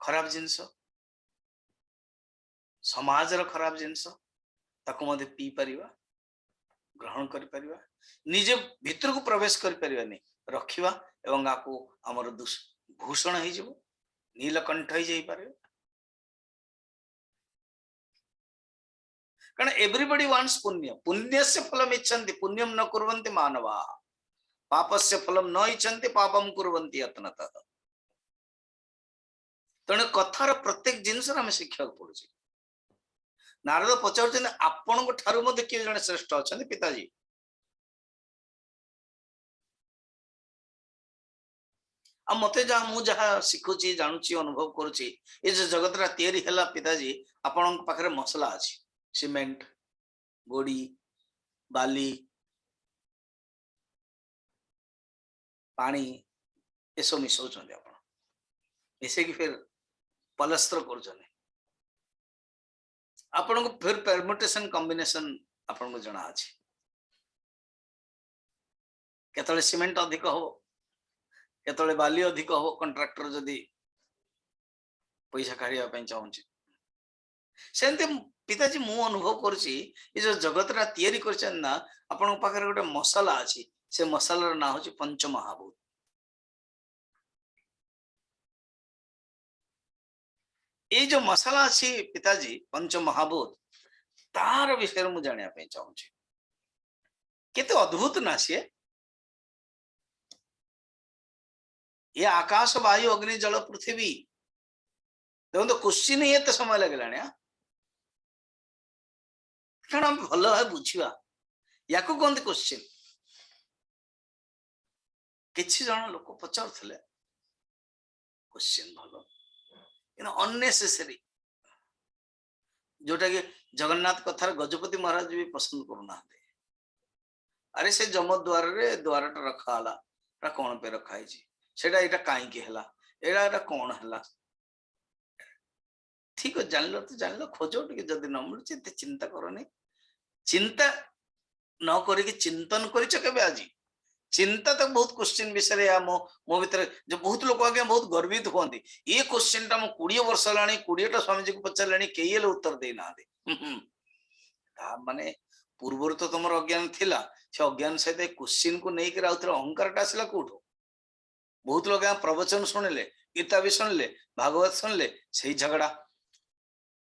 खराब जिनस समाज रो खराब जिनस ताको मधे पी पारिबा ग्रहण कर परिबा निजे भीतर को प्रवेश कर परिबा नहीं रखिबा एवं आको हमर भूषण हो जिवो नीलकंठ हो जाई पारे कारण एवरीबॉडी वांट्स पुण्य पुण्यस्य फलम इच्छन्ति पुण्यम न कुर्वन्ति मानवा पापस्य फलम न इच्छन्ति पापम कुर्वन्ति यत्नतः तेणु कथार प्रत्येक जिनस आम शिक्षा पड़ुछि नारद पचार आपण को ठारू मध्य किए जने श्रेष्ठ अच्छा पिताजी आ मते जहाँ मु जहाँ शिखुची जानूची अनुभव करुची ये जो जगत रा तैयारी हैला पिताजी आपण पाखरे मसला अछि सीमेंट गोड़ी बाली पानी ये सब मिसौचंदी आपण मिसे कि फिर पलस्तर करूचंदी आपण को फिर परम्यूटेशन कॉम्बिनेशन आपण को जना अछि केतळे सीमेंट अधिक हो केतळे बाली अधिक हो कंट्राक्टर जदी पैसा काढिया ପାଇଁ चाहूची सेंते पिताजी मु अनुभव करछि ये जो जगत रा तयारी करछन ना आपण पाखरे गोटे मसाला अछि से मसाला रा ना होछि पंचमहाभूत ये जो मसाला अछि पिताजी पंचमहाभूत तार विषय मु जानिया ପାଇଁ चाहूची केते अद्भुत ना से ये आकाश वायु अग्नि जल पृथ्वी देखो तो क्वेश्चन ही एते समय लगलानी कारण हम भल है बुझिबा याको कोनते क्वेश्चन किछि जण लोक पचारथले क्वेश्चन भलो इन अननेसेसरी जोटा कि जगन्नाथ कथार गजपति महाराज भी पसंद करूना अरे से जम द्वार रे द्वारटा रखा हला कौन पे रखा है सेटा एटा काई के हला एटा कौन हला ठीक है जान लो खोजो टिके जदी न मिलुछि ते चिंता करनी चिंता न करी चिंतन करिछ केबे आजी चिंता तो बहुत क्वेश्चन विषय मो मो भीतर जो बहुत लोग आगे बहुत गर्वित होती ये क्वेश्चन टा मो 20 वर्ष लानी 20टा स्वामी जी को पचारलानी केही हेले उत्तर दे ना माने पूर्वर तो तुम अज्ञान थिला से अज्ञान सहित क्वेश्चन को नहीं कर आउथरा अहंकार टा आसला कोठो बहुत लोग प्रवचन सुनिले गीता भी सुनिले भागवत सुनिले सही झगड़ा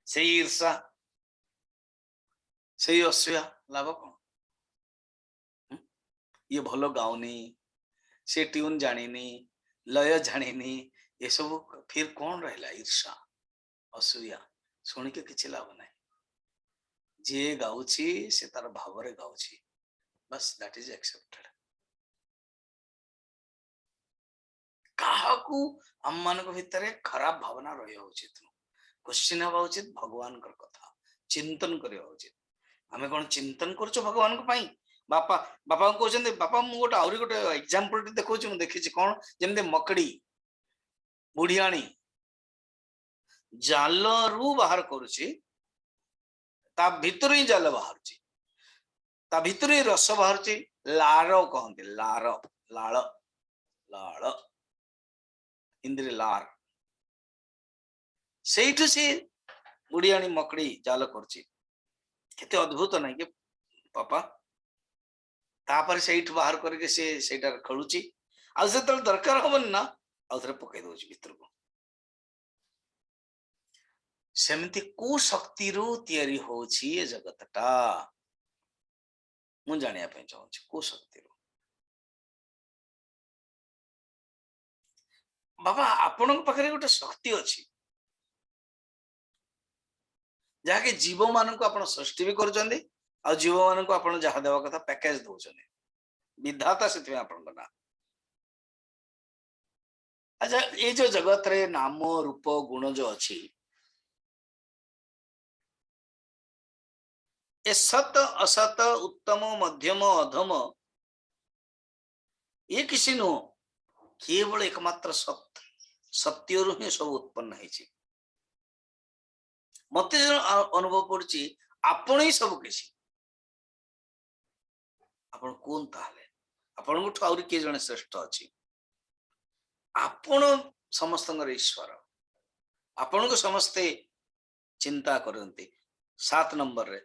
सही ईर्षा सही असूया लाभ कौन ये भलो गाउनी से ट्यून जानिनी लय जानिनी ये सब फिर कौन रहला ईर्षा असूया सुन के किछि लाभ नहीं जे गाउची से तार भाव रे गाउची बस दैट इज एक्सेप्टेड काहाकू हम मान को भितर खराब भावना रही उचित क्वेश्चन हवा उचित भगवान कर कथा चिंतन करिया उचित आमे कोन चिंतन करछो भगवान को पई बापा बापा को कहते बापा मु गोटे आउरी गोटे एग्जांपल देखौ छु देखि कोन जेमते मकड़ी बुढ़ियाणी जाल रु बाहर करूची ता भीतर ही जाल बाहर ची ता भीतर ही रस बाहर ची लारो कहंती लारो लाळ लाळ इंद्री लार सेठु से बुढ़ियाणी मकड़ी जाल करची केते अद्भुत नहीं के पापा तापर सेठ बाहर करके से सेटा खळुची आ से तल दरकार होबन ना आउथरे पकई दोची भीतर को सेमती को शक्ति रो तयारी होची ए जगतटा मु जानिया पे चाहूची को शक्ति रो बाबा आपन पाखरे गोटे शक्ति अछि जाके जीव मान को आपण सृष्टि भी करचंदी आ जीव मान को आपण जहा देवा कथा पैकेज दोचंदी विधाता से आपण ना अच्छा ये जो जगत रे नाम रूप गुण जो अछि ए सत असत उत्तम मध्यम अधम ये किसी नो केवल एकमात्र सत्य सत्य रु ही सब उत्पन्न है मत अनुभव पड़ी आपण ही सब किसी आपण कौन ताले आपण को आउरी के जने श्रेष्ठ अछि आपण समस्त ईश्वर आपण को समस्ते चिंता करते 7 नंबर रे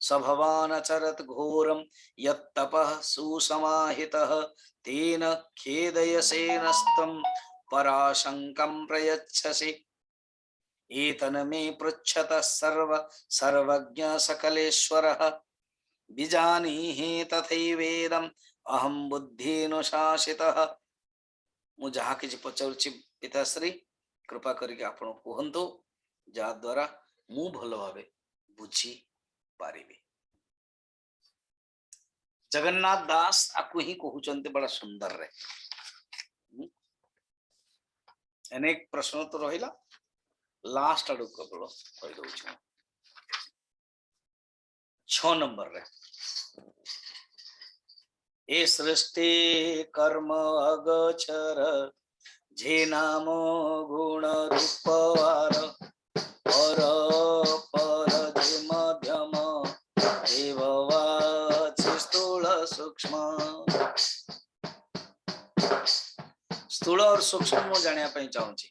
सभगवान अचरत घोरम यत्तपः सुसमाहितः तेन खेदयसे नस्तम पराशंकं प्रयच्छसि एतन मे पृच्छतः सर्वज्ञ सकलेश्वरः विजानीहि तथैवेदम् अहं बुद्धिनुशासितः मु जहा कि पचारुछि पिताश्री कृपा करके आपण कहंतु जा द्वारा मु भल भावे बुझी पारिबे जगन्नाथ दास आपको ही कहउचंते बड़ा सुंदर रे अनेक प्रश्न तो रहिला लास्ट आडू केवल कहि दउछि 6 नंबर रे ए सृष्टि कर्म अगोचर जे नाम गुण रूपवार पर पर जे मध्यम देववाचि स्थूल सूक्ष्म स्थूल और सूक्ष्म मु जानिया पई चाहूची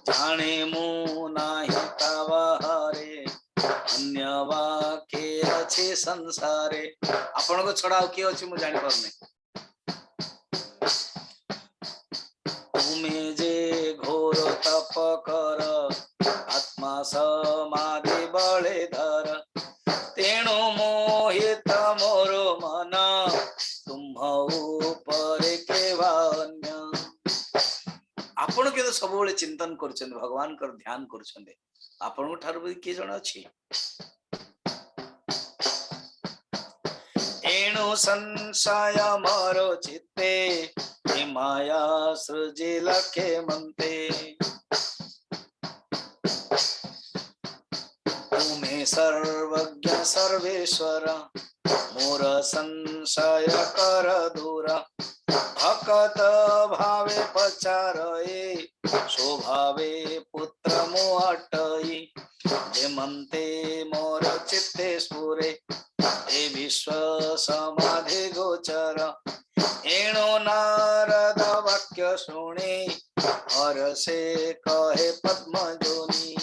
जाने मु नाही तावारे अन्य वाके अछि संसारे आपण को छड़ा के अछि मु जानि परने तुमे जे घोर तप कर आत्मा समाधि बळे धर तेणु मोहित मोर मन तुम ऊपर केवा अन्य आपण के तो सब बेले चिंतन करछन भगवान कर ध्यान करछन आपण को ठार के जण अछि एणु संशय मारो चित्ते हे माया सृजे लखे मंते तुम्हें सर्वज्ञ सर्वेश्वर मोर संशय कर दूर भक्त भावे पचारये स्वभावे पुत्र मोहटई जेमंते मोर चित्ते स्फुरे ए विश्व समाधि गोचर एणो नारद वाक्य शुणे हरसे कहे पद्मजोनि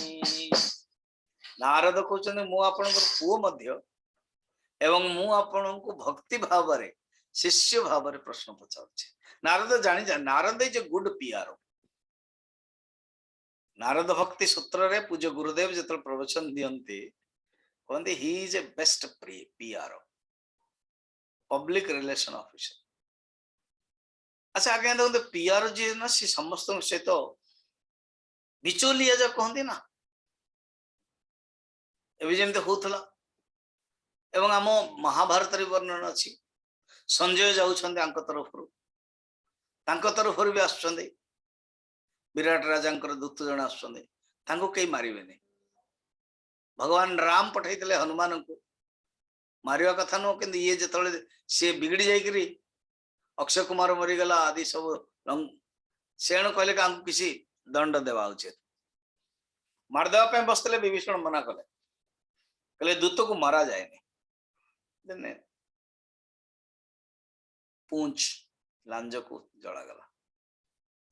नारद कहते मु आपनकर पुओ मध्य एवं मु आपनको भक्ति भाव रे शिष्य भाव रे प्रश्न पचारुछि नारद जानि जा Narad is a good PR Narad भक्ति सूत्र रे पूज्य गुरुदेव जतल प्रवचन दियंती कहते he is a best PR public relation officer अच्छा आगे देखते पीआर जी ना सी समस्त सहित बिचौलिया जो कहते ना एमती होता एवं आम महाभारत वर्णन अच्छी संजय जाऊँच तरफ भी आस विराट राजा दूत जन आस कई मारे भगवान राम पठे हनुमान को मारिया कथा नुह कि ये जो सी बिगड़ी जाकि अक्षय कुमार मरीगला आदि सब सेणु कहले कि किसी दंड देवा उचित मारदेवा बसते विभीषण मना कले कहले दूत को मारा जाए पूंछ लांज को जलागला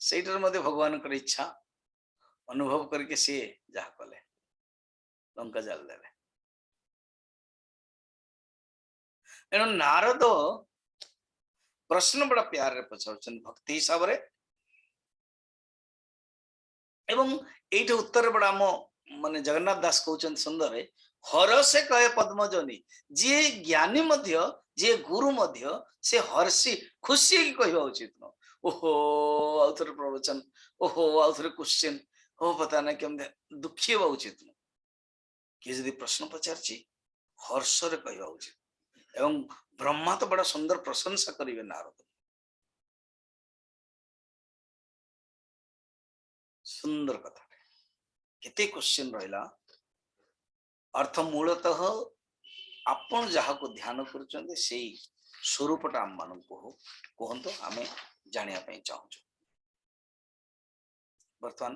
सेटर मध्य भगवान कर इच्छा अनुभव करके सी जहा कले लंका जाल देले एणु नारद प्रश्न बड़ा प्यार रे पचारुछन भक्ति हिसाब रे एवं एठी उत्तर बड़ा मो माने जगन्नाथ दास कहउछन सुंदर है हर से कहे पद्मजनी जे ज्ञानी मध्य जे गुरु मध्य से हर्षि खुशी की कहवा उचित न ओहो आउथरे प्रवचन ओहो आउथरे क्वेश्चन हो पता ना केम दुखी होवा उचित न कि यदि प्रश्न पचारछि हर्ष रे कहवा उचित एवं ब्रह्मा तो बड़ा सुंदर प्रशंसा करिवे नारद सुंदर कथा केते क्वेश्चन रहिला अर्थ मूलतः आपण जहा को ध्यान करुचंदे सेई स्वरूपटा आम मान को कहंतो आमे जानिया पई चाहूछु वर्तमान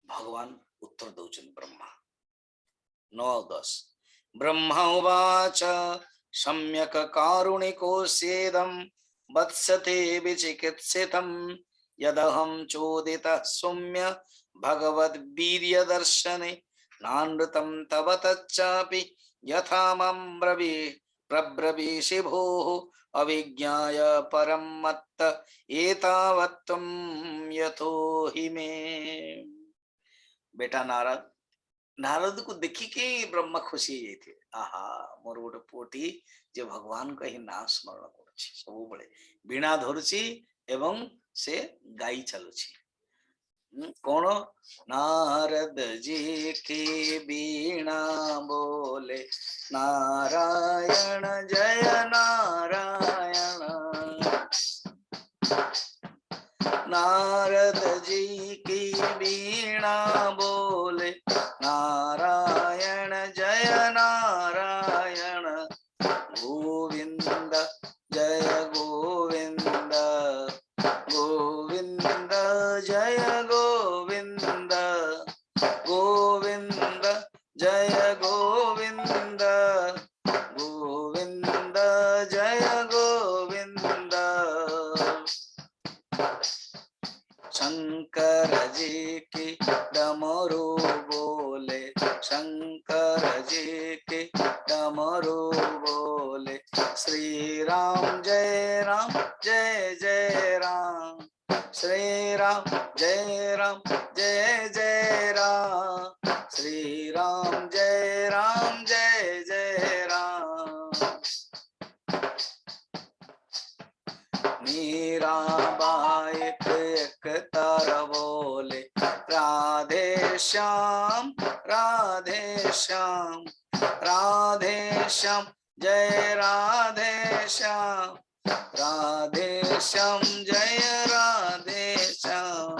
भगवान उत्तर दउचन ब्रह्मा 9:10 ब्रह्मा उवाच सम्यक कारुणिको सेदं वत्सते विचिकित्सितं यदहं चोदितः सौम्य भगवद्वीर्य दर्शने नानृतं तव तच्चापि यथा मम प्रब्रवीषि भोः अविज्ञाय परं मत्त एतावत्त्वं यथो हि मे बेटा नारद को देखी के ब्रह्मा खुशी थे आहा मोर गोटे पुटी जे भगवान का ही नाम स्मरण करुछि सब बळे वीणा धरुछि एवं से गाई चलुछि कौन नारद जी की वीणा बोले नारायण जय नारायण नारद जी की वीणा बोले नारायण जय नारायण गोविंद जय गोविंद गोविंद जय गोविंद गोविंद जय गोविंद गोविंद जय गोविंद शंकर जी की डमरू बोले शंकर जी की डमरू बोले श्री राम जय जय राम श्री राम जय राम श्री राम जय राम मीराबाई एक तार बोले राधे श्याम राधे श्याम राधे श्याम जय राधे श्याम जय राधे श्याम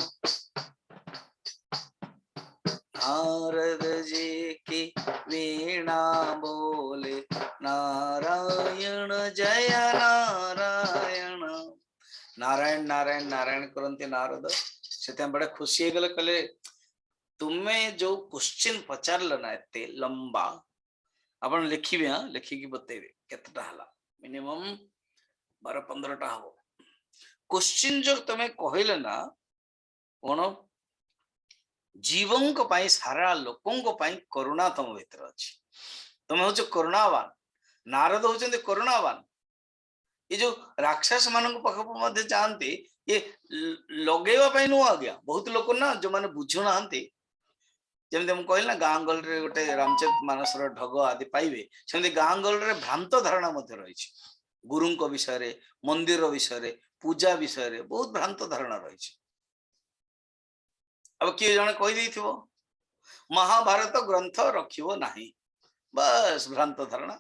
नारद जी की वीणा बोले नारायण जय नारायण नारायण नारायण नारायण करते नारद से बड़े खुशी गले कहले तुम्हें जो क्वेश्चन पचारल ना एते लंबा आपण लिखिबे हां लिखिकी बतेबे केतटा हला मिनिमम 12-15टा हबो क्वेश्चन जो तमे कहले ना कोन जीवों पाई सारा लोकों पाई करुणा तुम भीतर अच्छी तुम हूँ करुणावान नारद होचंदी करुणावान ये जो राक्षस मान पाखु चाहती ये लगेवा पाई नुह आज्ञा बहुत लोक ना जो मैंने बुझु ना जमी मुझे कहली ना गाँ गहली गोटे रामचरित मानस ढग आदि पाइबे सेमती गाँ गहली भ्रांत धारणा रही गुरु विषय मंदिर विषय पूजा विषय बहुत भ्रांत धारणा रही अब किए जने कही महाभारत ग्रंथ रखिबो नाही बस भ्रांत धारणा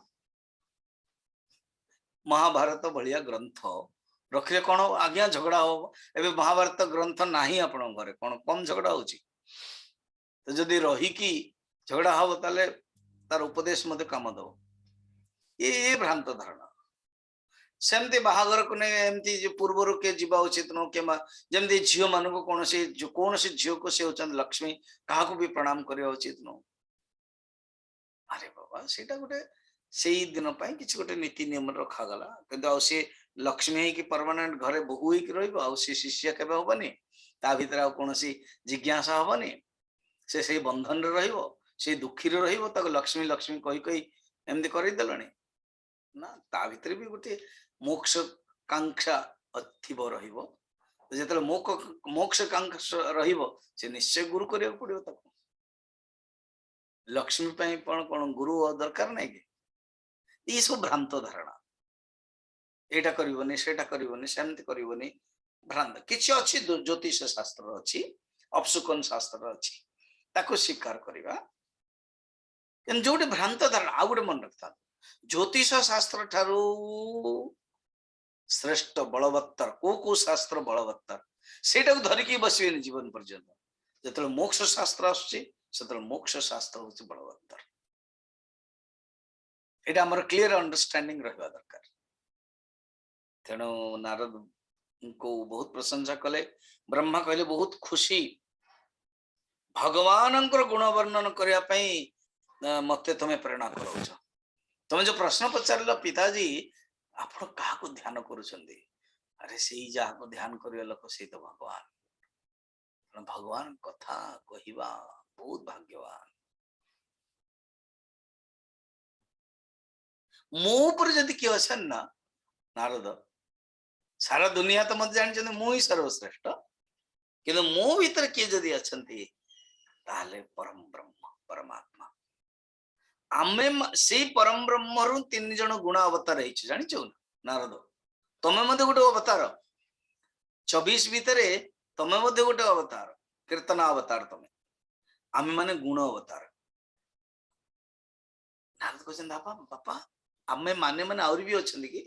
महाभारत भलिया ग्रंथ रखिले कौन आज्ञा झगड़ा हो एबे महाभारत ग्रंथ नाही आपण घरे कौन कम झगड़ा होची तो जदि रही की झगड़ा हो ताले तार उपदेश मते काम दो ये भ्रांत धारणा सेमती बाहागर को नहीं एमती जो पूर्वर के जीवा उचित न के जमती झील मान को कौन सी झील को से होचंद लक्ष्मी कहा को भी प्रणाम करिया उचित न अरे बाबा सेटा गोटे से दिन किसी गोटे नीति नियम रखा गला किंतु आ से लक्ष्मी की परमानेंट घरे बहु ही रहिबो आ से शिष्य केबे होबनी ता भीतर आ कौन सी जिज्ञासा होबनी से बंधन रे रहिबो से दुखी रे रहिबो ताको लक्ष्मी लक्ष्मी कहि कहि एमदी करि देलणी ना ता भीतर भी गोटे मोक्ष कांक्षा अथिबो रहिबो जेतले मोक्ष कांक्षा रहिबो से निश्चय गुरु करिया पड़िबो ताको लक्ष्मी पई पण गुरु दरकार नहीं कि ये सब भ्रांत धारणा एटा करिवनी सेटा करिवनी सेमति करिवनी भ्रांत किछि अछि ज्योतिष शास्त्र अछि अपसुकन शास्त्र अछि ताको स्वीकार करिवा एन जोटे भ्रांत धारणा आ गोटे मन रखता ज्योतिष शास्त्र ठारू श्रेष्ठ बलवत्तर को शास्त्र बलवत्तर सेटा को धरिकी बसिबेनी जीवन पर्यंत जेतले मोक्ष शास्त्र आछी सेतले मोक्ष शास्त्र होछि बलवत्तर एटा हमर क्लियर अंडरस्टैंडिंग रहबा दरकार तेणु नारद को बहुत प्रशंसा कले ब्रह्मा कहले बहुत खुशी भगवान गुण वर्णन करने मत तुम्हें प्रेरणा करो तुम जो प्रश्न पचार पिताजी आप ध्यान करुछंदी अरे से जहाँ को ध्यान कर लोक से तो भगवान भगवान कथा कहवा बहुत भाग्यवान मो पर जदि किए अच्छे ना नारद सारा दुनिया तो मत जानी मुझी सर्वश्रेष्ठ कि मो भीतर किए जदि अच्छा परम ब्रह्म परमात्मा आमे से परम ब्रह्म रु 3 जन गुण अवतार जानिच नारद तमे मध्य गोटे अवतार 24 भितर तमे मध्य गोटे अवतार कीर्तन अवतार तमे आमे माने गुण अवतार नारद कहते बापा बापा आमे माने माने आउरी भी अच्छा कि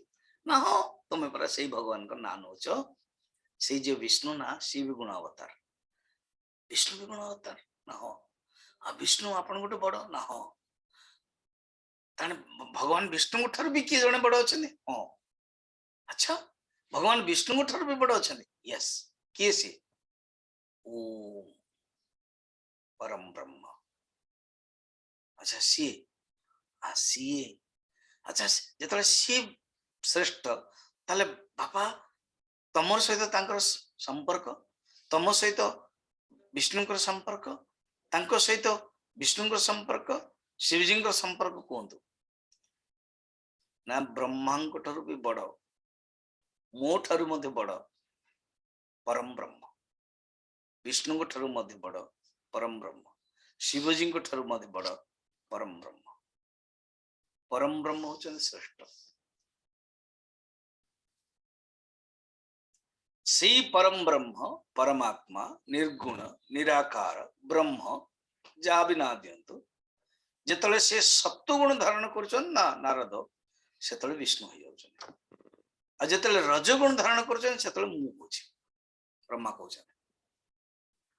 ना हाँ तुम्हें परा से भगवान का ना नौच से जो विष्णु ना सी भी गुण अवतार, विष्णु भी गुण अवतार ना हो। आ विष्णु आपण गोटे बड़ ना हो, ताने भगवान विष्णु ठार भी किए जने बड़ अच्छे हाँ। अच्छा भगवान विष्णु ठार भी बड़ अच्छे यस किए सी ओम परम ब्रह्म। अच्छा सी सीए अच्छा जो सी श्रेष्ठ ताले बापा तमर सहित तांकर संपर्क, तम सहित विष्णुकर संपर्क, तांको सहित विष्णुकर संपर्क, शिवजी संपर्क कहतु ना ब्रह्मांक ठारू भी बड़, मो ठारू मध्य बड़ परम ब्रह्म, विष्णु ठारू मध्य बड़ परम ब्रह्म, शिवजी ठारू मध्य बड़ परम ब्रह्म। परम ब्रह्म होचन श्रेष्ठ। से परम ब्रह्म परमात्मा निर्गुण निराकार ब्रह्म जहाँ भी ना दिंतु जिते से सत्वगुण धारण कर नारद से विष्णु हो जाते, जिते रजगुण धारण कर मुझे ब्रह्मा कहते,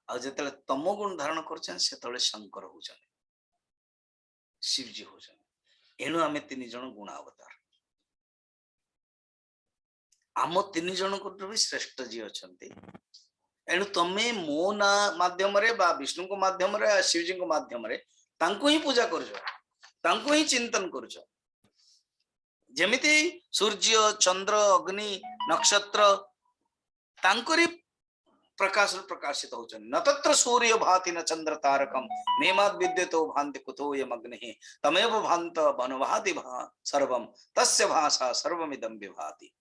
आते तम गुण धारण कर शंकर हो शिवजी हो। एणु आम तीन जन गुण अवतार, आम तीन जन भी श्रेष्ठ जी अच्छा। एणु तमे मो ना माध्यम विष्णु को माध्यम शिवजी को माध्यम ही पूजा कर ही चिंतन कर जमिति सूर्य चंद्र अग्नि नक्षत्र तांकरी प्रकाश प्रकाशित होचन न तत्र सूर्य भाति न चंद्र तारकम नेमाद विद्यतो भान्ति कुतोयम अग्निः तमेव भान्त वनवाति सर्वम तस्य भाषा सर्वमिदं विभाति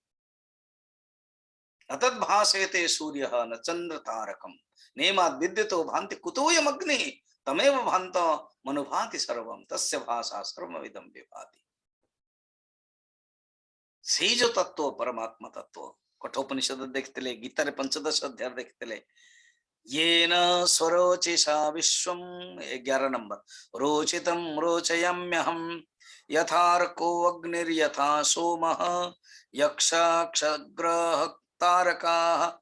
न तद्भासेते सूर्यः न चंद्र तारकम नेमाद विद्यतो भान्ति कुतोयम अग्निः तमेव भान्त मनुभाति सर्वम तस्य भाषा सर्वमिदं विभाति। से जो तत्व परमात्मा तत्व कठोपनिषद देखते गीता रे 15 अध्याय देखते येन स्वरोचिषा विश्वम 11 नंबर रोचितम रोचयाम्यहम यथार्को अग्निर्यथा सोमः यक्षाक्षग्रह तारकाः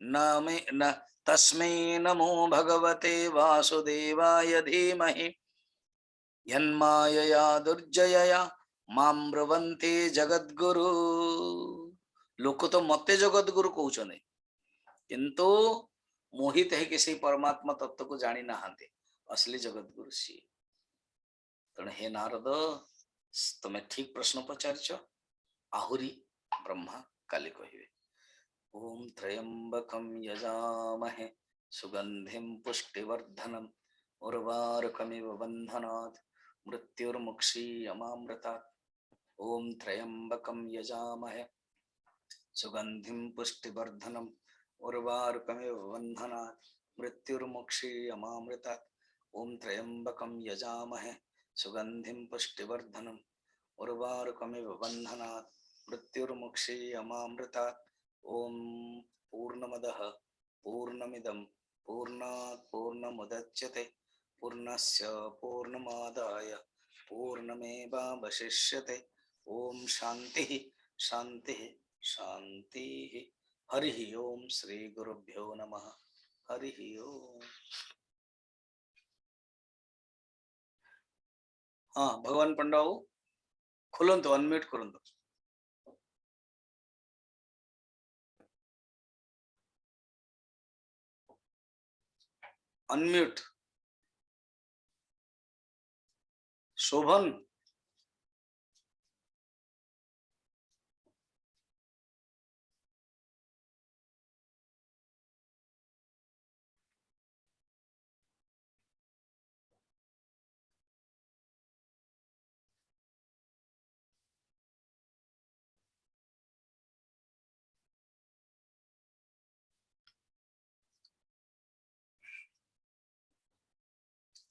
न तस्मै नमो भगवते वासुदेवाय धीमहि यन्मायया दुर्जयया मां ब्रुवन्ति जगद्गुरु। लोक तो मते जगद्गुरु कहते किंतु मोहित है कि परमात्मा तत्व को जानी नहांते असली जगद्गुरु सी। तेणु हे नारद तुम्हें ठीक प्रश्न पचार आहुरी ब्रह्मा काली कहे ओम त्र्यंबकं यजामहे सुगंधिं पुष्टिवर्धनम् उर्वारुकमिव बन्धनात् मृत्युर्मुक्षीयमामृतात्। ओम त्र्यंबकं यजामहे सुगंधिं पुष्टिवर्धनम् उर्वारुकमिव बन्धनात् मृत्युर्मुक्षीयमामृतात्। ओम त्र्यंबकं यजामहे सुगंधिं पुष्टिवर्धनम् उर्वारुकमिव बन्धनात् मृत्युर्मुक्षीयमामृतात्। ओम पूर्णमदः पूर्णमिदं पूर्णात् पूर्णमुदच्यते पूर्णस्य पूर्णमादाय पूर्णमेवावशिष्यते। ओम शांति शांति शांति। हरि ओम श्री गुरुभ्यो नमः। हरि ओम। हाँ भगवान पंडाओ खोलंतु अनम्यूट करंतु। अनम्यूट शोभन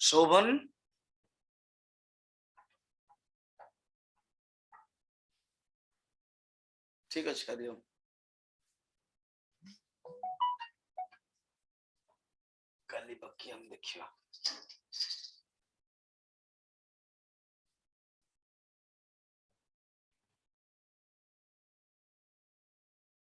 शोभन ठीक अच्छे हरिओम। काली बाकी हम देखियो।